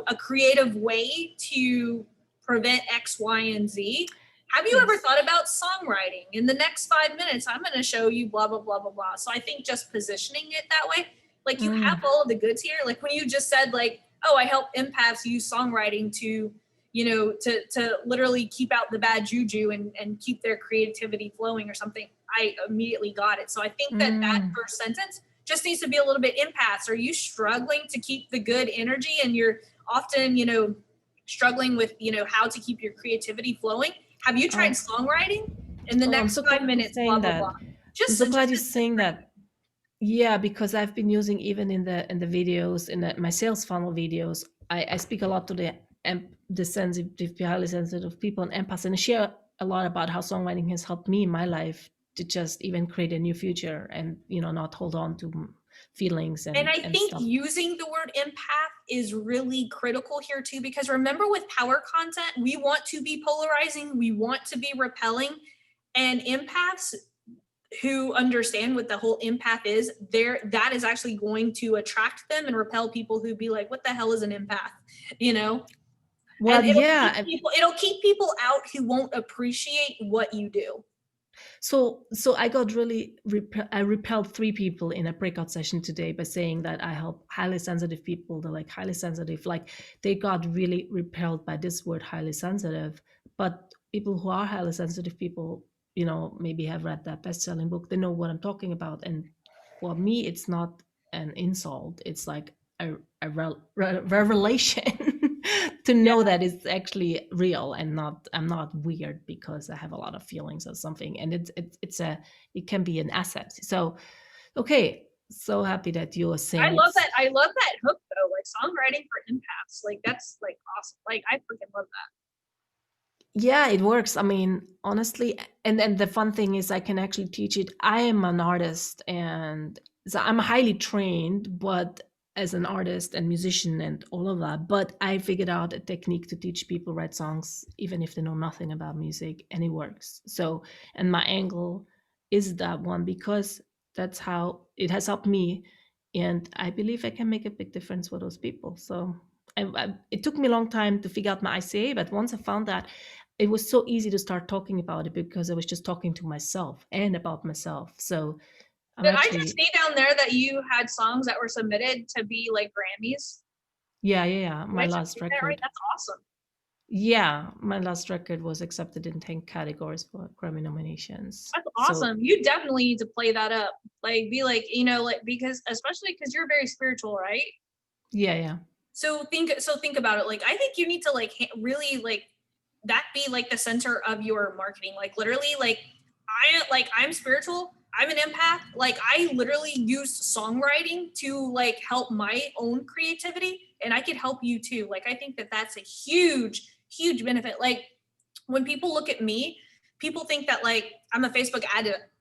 a creative way to prevent X, Y, and Z? Have you ever Yes. thought about songwriting? In the next 5 minutes, I'm going to show you blah, blah, blah, blah, blah. So I think just positioning it that way, like you have all of the goods here. Like when you just said like, oh, I help empaths use songwriting to, you know, to literally keep out the bad juju and keep their creativity flowing or something, I immediately got it. So I think that first sentence just needs to be a little bit empaths. Are you struggling to keep the good energy and you're often, you know, struggling with, you know, how to keep your creativity flowing? Have you tried songwriting? In the I'm next so 5 glad you're minutes, saying blah, blah, that. blah. I'm so glad you're saying that. Yeah, because I've been using even in the videos, my sales funnel videos, I speak a lot to the sensitive, highly sensitive people and empaths, and I share a lot about how songwriting has helped me in my life to just even create a new future and, you know, not hold on to feelings And I think stuff. using the word empath is really critical here too, because remember with power content, we want to be polarizing, we want to be repelling, and empaths who understand what the whole empath is, that is actually going to attract them and repel people who be like, what the hell is an empath? You know? Well, and yeah. It'll keep people out who won't appreciate what you do. So I got really I repelled 3 people in a breakout session today by saying that I help highly sensitive people. They're like highly sensitive, like they got really repelled by this word highly sensitive. But people who are highly sensitive people, you know, maybe have read that best-selling book. They know what I'm talking about. And for me, it's not an insult. It's like a revelation. To know that it's actually real and I'm not weird because I have a lot of feelings or something, and it can be an asset. So okay, so happy that you are saying I love that hook though, like songwriting for empaths, like that's like awesome. Like I freaking love that. Yeah, it works. I mean, honestly, and then the fun thing is I can actually teach it. I am an artist, and so I'm highly trained, but as an artist and musician and all of that, but I figured out a technique to teach people write songs even if they know nothing about music, and it works. So, and my angle is that one because that's how it has helped me, and I believe I can make a big difference for those people. So it took me a long time to figure out my ICA, but once I found that, it was so easy to start talking about it because I was just talking to myself and about myself. So Did I just see down there that you had songs that were submitted to be like Grammys? Yeah. My last record. Right? That's awesome. Yeah, my last record was accepted in 10 categories for Grammy nominations. That's awesome. So, you definitely need to play that up. Like, be like, you know, like because especially because you're very spiritual, right? Yeah. So think about it. Like, I think you need to like really like that be like the center of your marketing. Like literally, like I'm spiritual. I'm an empath. Like I literally use songwriting to like help my own creativity, and I could help you too. Like I think that that's a huge benefit. Like when people look at me, people think that like I'm a Facebook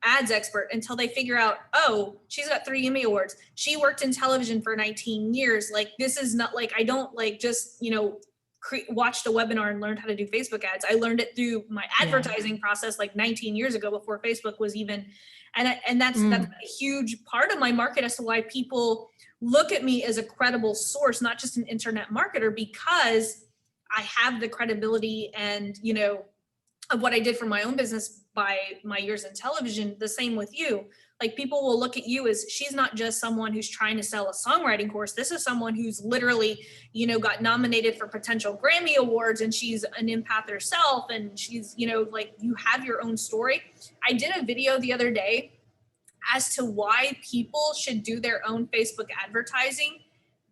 ads expert until they figure out, oh, she's got 3 Emmy Awards. She worked in television for 19 years. Like this is not like I don't like just, you know, watched a webinar and learned how to do Facebook ads. I learned it through my advertising process like 19 years ago before Facebook was even, and that's a huge part of my market as to why people look at me as a credible source, not just an internet marketer, because I have the credibility and, you know, of what I did for my own business by my years in television. The same with you. Like, people will look at you as, she's not just someone who's trying to sell a songwriting course. This is someone who's literally, you know, got nominated for potential Grammy Awards, and she's an empath herself. And she's, you know, like, you have your own story. I did a video the other day as to why people should do their own Facebook advertising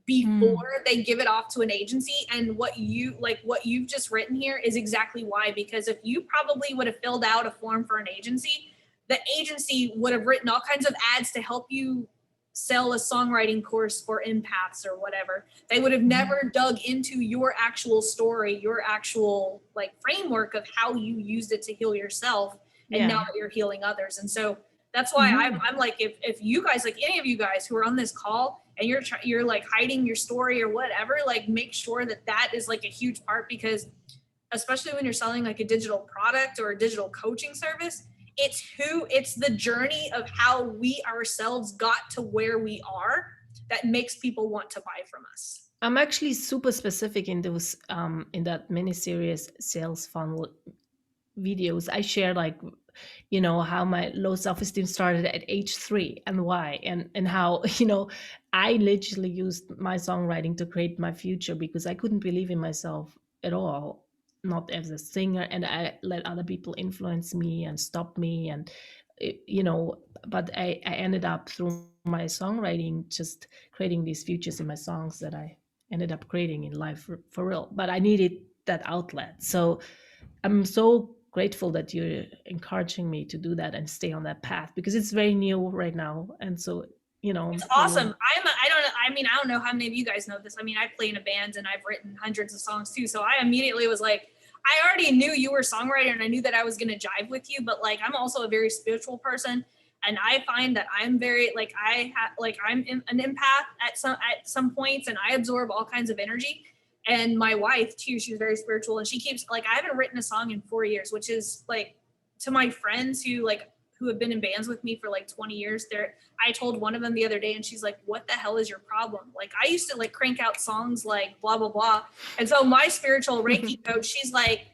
before they give it off to an agency. And what you've just written here is exactly why, because if you probably would have filled out a form for an agency, the agency would have written all kinds of ads to help you sell a songwriting course for empaths or whatever. They would have never dug into your actual story, your actual like framework of how you used it to heal yourself. And now that you're healing others. And so that's why I'm like, if you guys, like any of you guys who are on this call and you're like hiding your story or whatever, like make sure that is like a huge part, because especially when you're selling like a digital product or a digital coaching service, it's the journey of how we ourselves got to where we are that makes people want to buy from us. I'm actually super specific in those in that mini series sales funnel videos. I share like, you know, how my low self-esteem started at age 3 and why, and how, you know, I literally used my songwriting to create my future because I couldn't believe in myself at all, not as a singer, and I let other people influence me and stop me, and you know, but I ended up through my songwriting just creating these futures in my songs that I ended up creating in life for real. But I needed that outlet, so I'm so grateful that you're encouraging me to do that and stay on that path, because it's very new right now. And so, you know, it's awesome. I don't know how many of you guys know this. I mean, I play in a band and I've written hundreds of songs too. So I immediately was like, I already knew you were a songwriter and I knew that I was going to jive with you, but like, I'm also a very spiritual person. And I find that I'm very, like, I'm an empath at some points, and I absorb all kinds of energy. And my wife too, she's very spiritual, and she keeps, like, I haven't written a song in 4 years, which is like, to my friends who have been in bands with me for like 20 years, I told one of them the other day, and she's like, what the hell is your problem? Like, I used to like crank out songs like blah, blah, blah. And so my spiritual Reiki coach, she's like,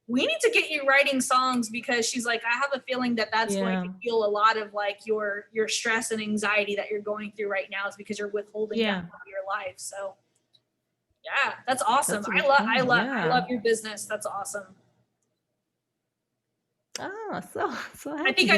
we need to get you writing songs, because she's like, I have a feeling that that's going to heal a lot of like your stress and anxiety that you're going through right now, is because you're withholding that from your life. So yeah, that's awesome. That's I love your business. That's awesome. Oh, so I think I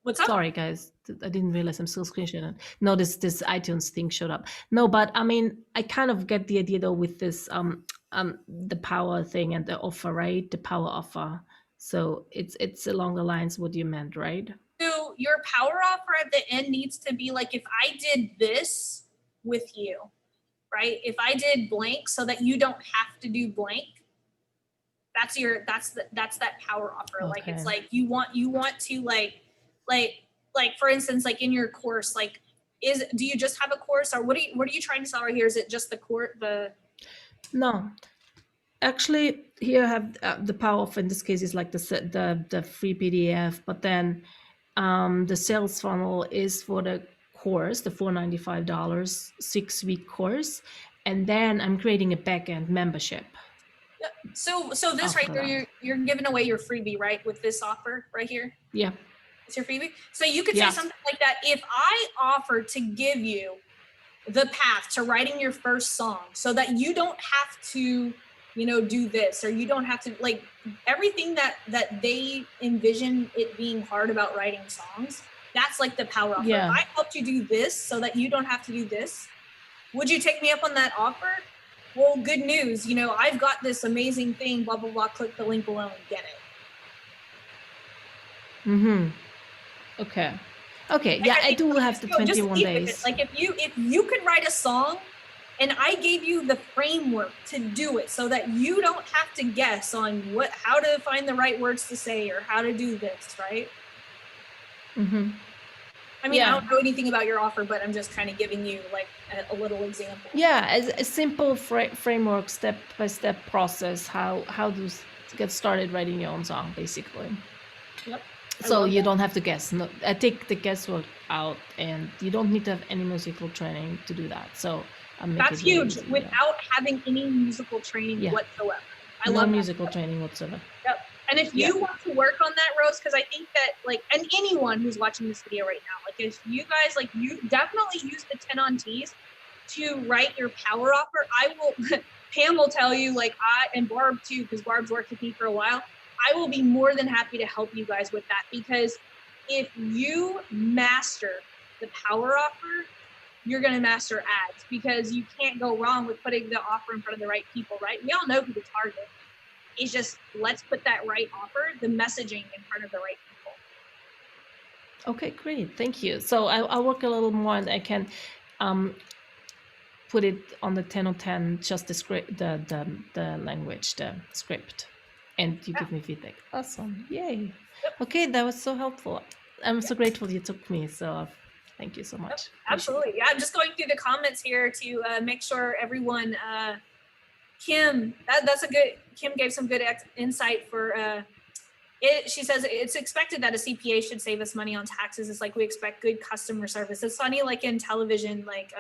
what's up? Sorry guys, I didn't realize I'm still screenshotting. No, this iTunes thing showed up. No, but I mean, I kind of get the idea though with this the power thing and the offer, right? The power offer. So it's along the lines what you meant, right? So your power offer at the end needs to be like, if I did this with you, right? If I did blank so that you don't have to do blank, that's that power offer. Okay. Like, it's like you want to like for instance, like in your course, like do you just have a course, or what are you trying to sell right here? Is it just No, actually here I have the power offer in this case is like the free PDF, but then the sales funnel is for the course, the $495 6-week course, and then I'm creating a backend membership. So this right here, you're giving away your freebie, right? With this offer right here. Yeah. It's your freebie. So you could say something like that. If I offer to give you the path to writing your first song, so that you don't have to, you know, do this, or you don't have to, like, everything that they envision it being hard about writing songs, that's like the power offer. If I helped you do this so that you don't have to do this, would you take me up on that offer? Well, good news, you know, I've got this amazing thing, blah, blah, blah, click the link below and get it. Mm-hmm. Okay. Yeah, I do have the 21 days. Like, if you could write a song and I gave you the framework to do it so that you don't have to guess on how to find the right words to say or how to do this, right? Mm-hmm. I mean, I Yeah. don't know anything about your offer, but I'm just kind of giving you like a little example. Yeah, as a simple framework, step-by-step process, how to get started writing your own song, basically. Yep. I So love you that. don't have to guess. No, I take the guesswork out, and you don't need to have any musical training to do that. So I make That's it very huge easy, yeah. without having any musical training Yeah. whatsoever. I No love that. musical training whatsoever. And if you want to work on that, Rose, because I think that like, and anyone who's watching this video right now, like if you guys, like you definitely use the 10 on T's to write your power offer. I will, Pam will tell you, like and Barb too, because Barb's worked with me for a while. I will be more than happy to help you guys with that, because if you master the power offer, you're going to master ads, because you can't go wrong with putting the offer in front of the right people, right? We all know who to target. It's just, let's put that right offer, the messaging in front of the right people. Okay, great. Thank you. So I'll work a little more, and I can put it on the 10 on 10, just the script, the language, the script, and you give me feedback. Awesome. Yay. Okay, that was so helpful. I'm so grateful you took me. So thank you so much. Appreciate it. Absolutely. Yeah, I'm just going through the comments here to make sure everyone, Kim, that's a good, Kim gave some good insight for it. She says it's expected that a CPA should save us money on taxes. It's like we expect good customer service. It's funny, like in television, like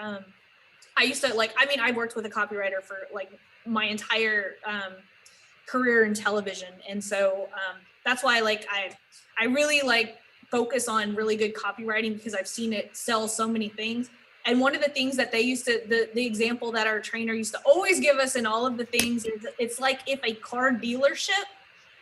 I used to like, I mean, I worked with a copywriter for like my entire career in television. And so that's why like I really like focus on really good copywriting, because I've seen it sell so many things. And one of the things that they used to, the example that our trainer used to always give us in all of the things is, it's like if a car dealership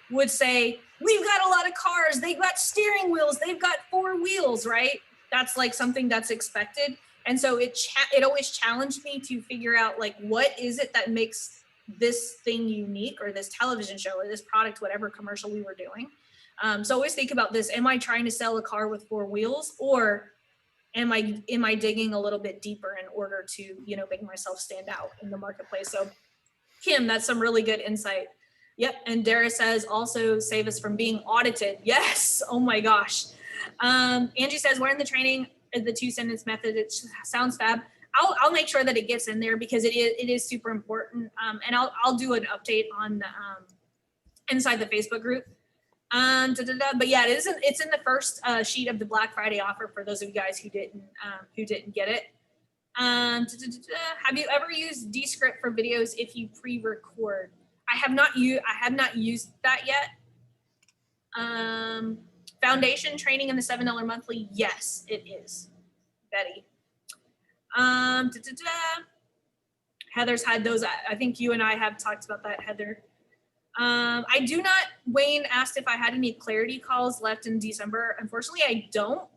would say, we've got a lot of cars, they've got steering wheels, they've got 4 wheels, right? That's like something that's expected. And so it always challenged me to figure out like, what is it that makes this thing unique, or this television show, or this product, whatever commercial we were doing. So always think about this. Am I trying to sell a car with 4 wheels, or am I digging a little bit deeper in order to, you know, make myself stand out in the marketplace? So Kim, that's some really good insight. Yep. And Dara says also save us from being audited. Yes. Oh my gosh. Angie says we're in the training of the 2-sentence method. It sounds fab. I'll make sure that it gets in there, because it is super important. And I'll do an update on inside the Facebook group. But yeah, it's in the first sheet of the Black Friday offer for those of you guys who didn't get it. Have you ever used Descript for videos if you pre-record? I have not used that yet. Foundation training in the $7 monthly. Yes, it is. Betty. Heather's had those. I think you and I have talked about that, Heather. I do not, Wayne asked if I had any clarity calls left in December. Unfortunately, I don't.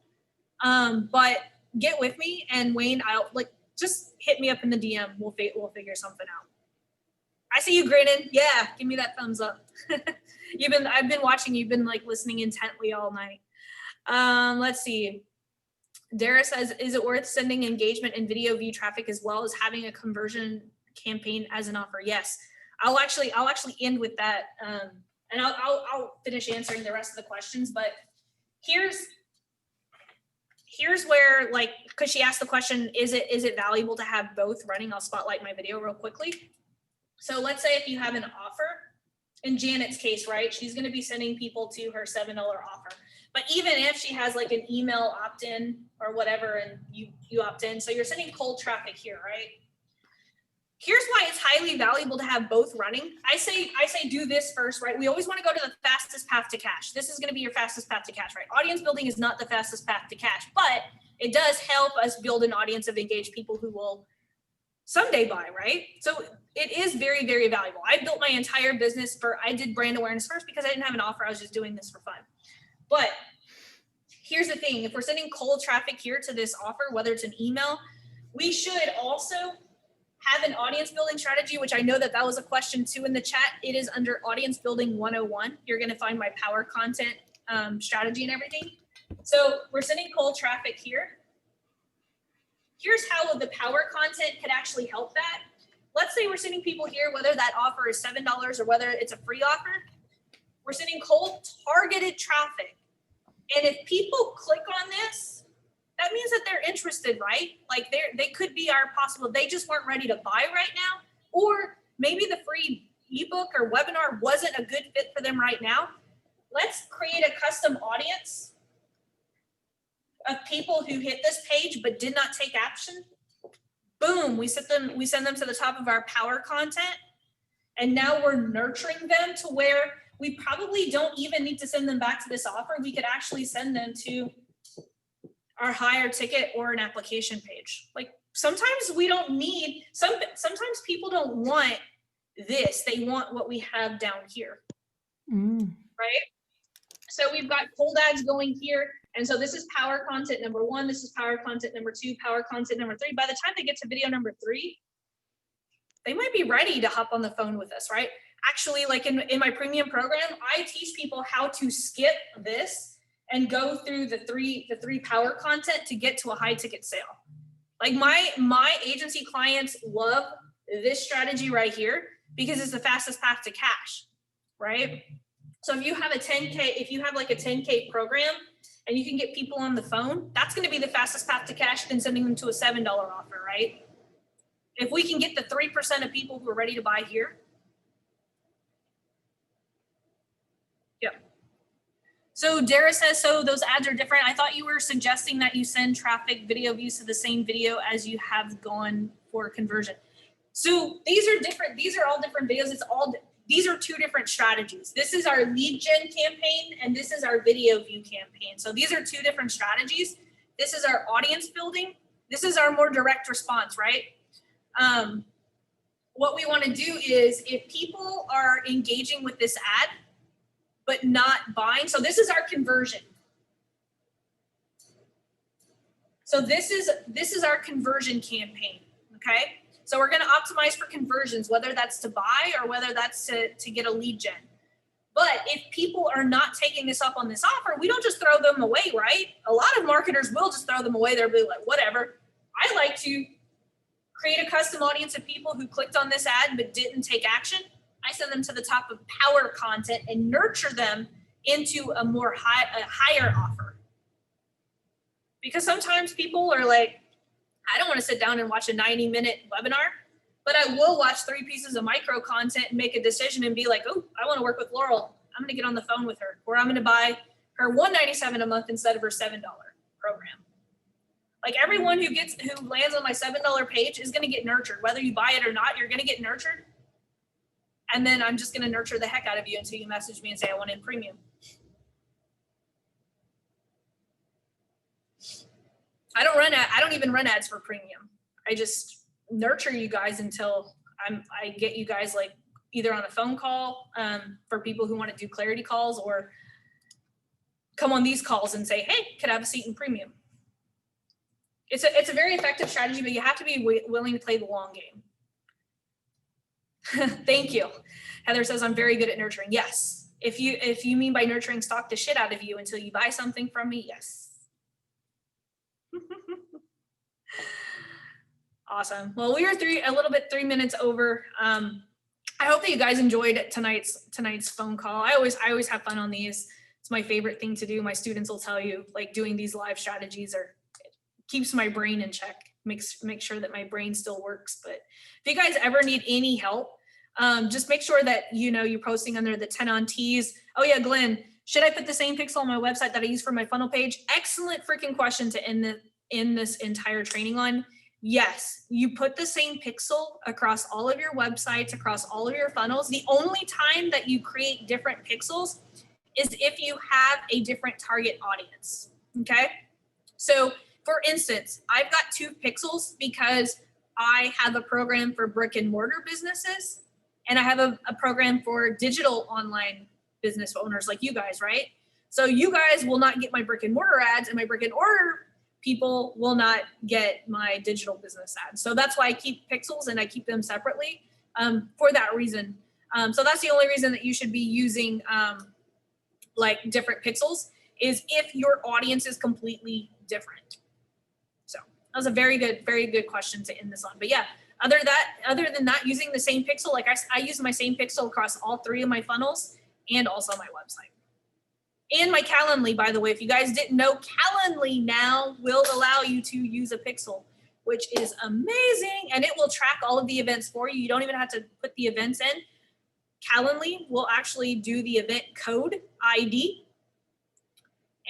But get with me, and Wayne, I'll like, just hit me up in the DM. We'll figure something out. I see you grinning. Yeah, give me that thumbs up. I've been watching, you've been like listening intently all night. Let's see. Dara says, is it worth sending engagement and video view traffic as well as having a conversion campaign as an offer? Yes. I'll actually end with that, and I'll finish answering the rest of the questions. But here's where, like, because she asked the question, is it valuable to have both running? I'll spotlight my video real quickly. So let's say if you have an offer, in Janet's case, right, she's going to be sending people to her $7 offer. But even if she has like an email opt-in or whatever, and you opt in, so you're sending cold traffic here, right? Here's why it's highly valuable to have both running. I say do this first, right? We always want to go to the fastest path to cash. This is going to be your fastest path to cash, right? Audience building is not the fastest path to cash, but it does help us build an audience of engaged people who will someday buy, right? So it is very, very valuable. I built my entire business I did brand awareness first because I didn't have an offer. I was just doing this for fun. But here's the thing. If we're sending cold traffic here to this offer, whether it's an email, we should also have an audience building strategy, which I know that was a question too in the chat. It is under Audience Building 101. You're going to find my power content strategy and everything. So we're sending cold traffic here. Here's how the power content could actually help that. Let's say we're sending people here, whether that offer is $7 or whether it's a free offer. We're sending cold targeted traffic. And if people click on this, that means that they're interested, right? Like they could be our possible, they just weren't ready to buy right now. Or maybe the free ebook or webinar wasn't a good fit for them right now. Let's create a custom audience of people who hit this page but did not take action. Boom, we send them to the top of our power content. And now we're nurturing them to where we probably don't even need to send them back to this offer. We could actually send them to our higher ticket or an application page. Like sometimes we don't need, sometimes people don't want this. They want what we have down here, right? So we've got cold ads going here. And so this is power content number 1. This is power content number 2, power content number 3. By the time they get to video number 3, they might be ready to hop on the phone with us, right? Actually, like in my premium program, I teach people how to skip this and go through the three power content to get to a high ticket sale. Like my agency clients love this strategy right here because it's the fastest path to cash, right? So if you have a 10K, if you have like a 10K program and you can get people on the phone, that's going to be the fastest path to cash than sending them to a $7 offer, right? If we can get the 3% of people who are ready to buy here. Yep. So Dara says, so those ads are different. I thought you were suggesting that you send traffic video views to the same video as you have gone for conversion. So these are different. These are all different videos. These are 2 different strategies. This is our lead gen campaign and this is our video view campaign. So these are 2 different strategies. This is our audience building. This is our more direct response, right? What we want to do is if people are engaging with this ad, but not buying, so this is our conversion. So this is our conversion campaign, okay? So we're going to optimize for conversions, whether that's to buy or whether that's to get a lead gen. But if people are not taking this up on this offer, we don't just throw them away, right? A lot of marketers will just throw them away. They'll be like, whatever. I like to create a custom audience of people who clicked on this ad but didn't take action. I send them to the top of power content and nurture them into a higher offer. Because sometimes people are like, I don't want to sit down and watch a 90-minute webinar, but I will watch 3 pieces of micro content and make a decision and be like, oh, I want to work with Laurel. I'm going to get on the phone with her, or I'm going to buy her $197 a month instead of her $7 program. Like everyone who lands on my $7 page is going to get nurtured. Whether you buy it or not, you're going to get nurtured. And then I'm just going to nurture the heck out of you until you message me and say, I want in premium. I don't even run ads for premium. I just nurture you guys until I get you guys like either on a phone call for people who want to do clarity calls, or come on these calls and say, hey, could I have a seat in premium? It's a very effective strategy, but you have to be willing to play the long game. Thank you. Heather says, I'm very good at nurturing. Yes. If you mean by nurturing, stalk the shit out of you until you buy something from me. Yes. Awesome. Well, we were 3 minutes over. I hope that you guys enjoyed tonight's phone call. I always have fun on these. It's my favorite thing to do. My students will tell you, like, doing these live strategies keeps my brain in check, makes sure that my brain still works. But if you guys ever need any help, just make sure that you're posting under the 10 on tees. Oh yeah, Glenn, should I put the same pixel on my website that I use for my funnel page? Excellent freaking question to end this entire training on. Yes, you put the same pixel across all of your websites, across all of your funnels. The only time that you create different pixels is if you have a different target audience, okay? So for instance, I've got 2 pixels because I have a program for brick and mortar businesses, and I have a program for digital online business owners like you guys, right? So you guys will not get my brick and mortar ads, and my brick and mortar people will not get my digital business ads. So that's why I keep pixels and I keep them separately for that reason. So that's the only reason that you should be using like different pixels, is if your audience is completely different. So that was a very good question to end this on. But yeah, other than that, using the same pixel, like I use my same pixel across all 3 of my funnels and also my website. And my Calendly, by the way, if you guys didn't know, Calendly now will allow you to use a pixel, which is amazing. And it will track all of the events for you. You don't even have to put the events in. Calendly will actually do the event code ID,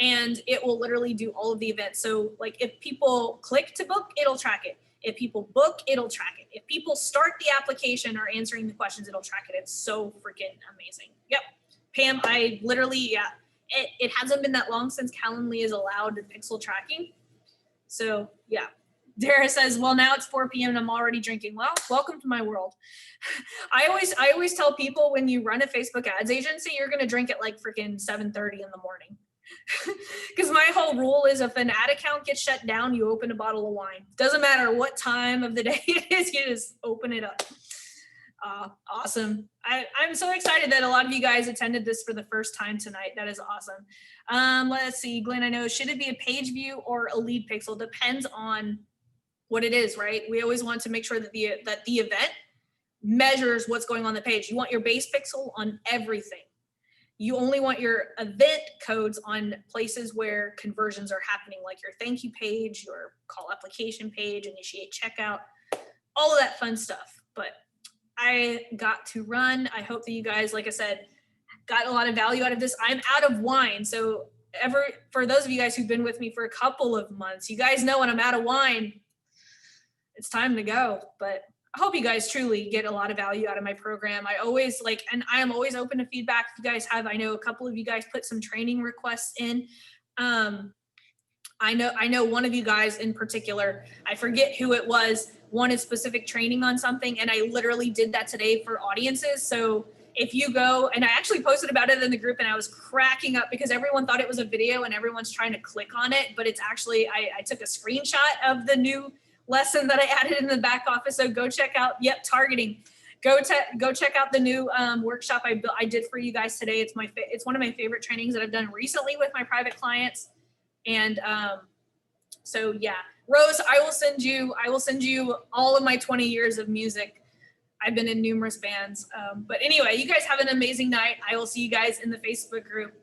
and it will literally do all of the events. So like if people click to book, it'll track it. If people book, it'll track it. If people start the application or answering the questions, it'll track it. It's so freaking amazing. Yep. Pam, I literally, yeah, it hasn't been that long since Calendly is allowed pixel tracking. So yeah. Dara says, well, now it's 4 p.m. and I'm already drinking. Well, welcome to my world. I always tell people when you run a Facebook ads agency, you're going to drink at like freaking 7:30 in the morning. Because my whole rule is if an ad account gets shut down, you open a bottle of wine. Doesn't matter what time of the day it is, you just open it up. Awesome. I'm so excited that a lot of you guys attended this for the first time tonight. That is awesome. Let's see, Glenn, I know, should it be a page view or a lead pixel? Depends on what it is, right? We always want to make sure that the event measures what's going on the page. You want your base pixel on everything. You only want your event codes on places where conversions are happening, like your thank you page, your call application page, initiate checkout, all of that fun stuff. But I got to run. I hope that you guys, like I said, got a lot of value out of this. I'm out of wine. So for those of you guys who've been with me for a couple of months, you guys know when I'm out of wine, it's time to go. But I hope you guys truly get a lot of value out of my program. I always and I am always open to feedback. If you guys have, I know a couple of you guys put some training requests in. I know one of you guys in particular, I forget who it was, wanted specific training on something. And I literally did that today for audiences. So if you go, and I actually posted about it in the group and I was cracking up because everyone thought it was a video and everyone's trying to click on it, but it's actually, I took a screenshot of the new lesson that I added in the back office. So go check out, targeting. Go check out the new workshop I did for you guys today. It's one of my favorite trainings that I've done recently with my private clients. And so yeah, Rose, I will send you all of my 20 years of music. I've been in numerous bands. But anyway, you guys have an amazing night. I will see you guys in the Facebook group.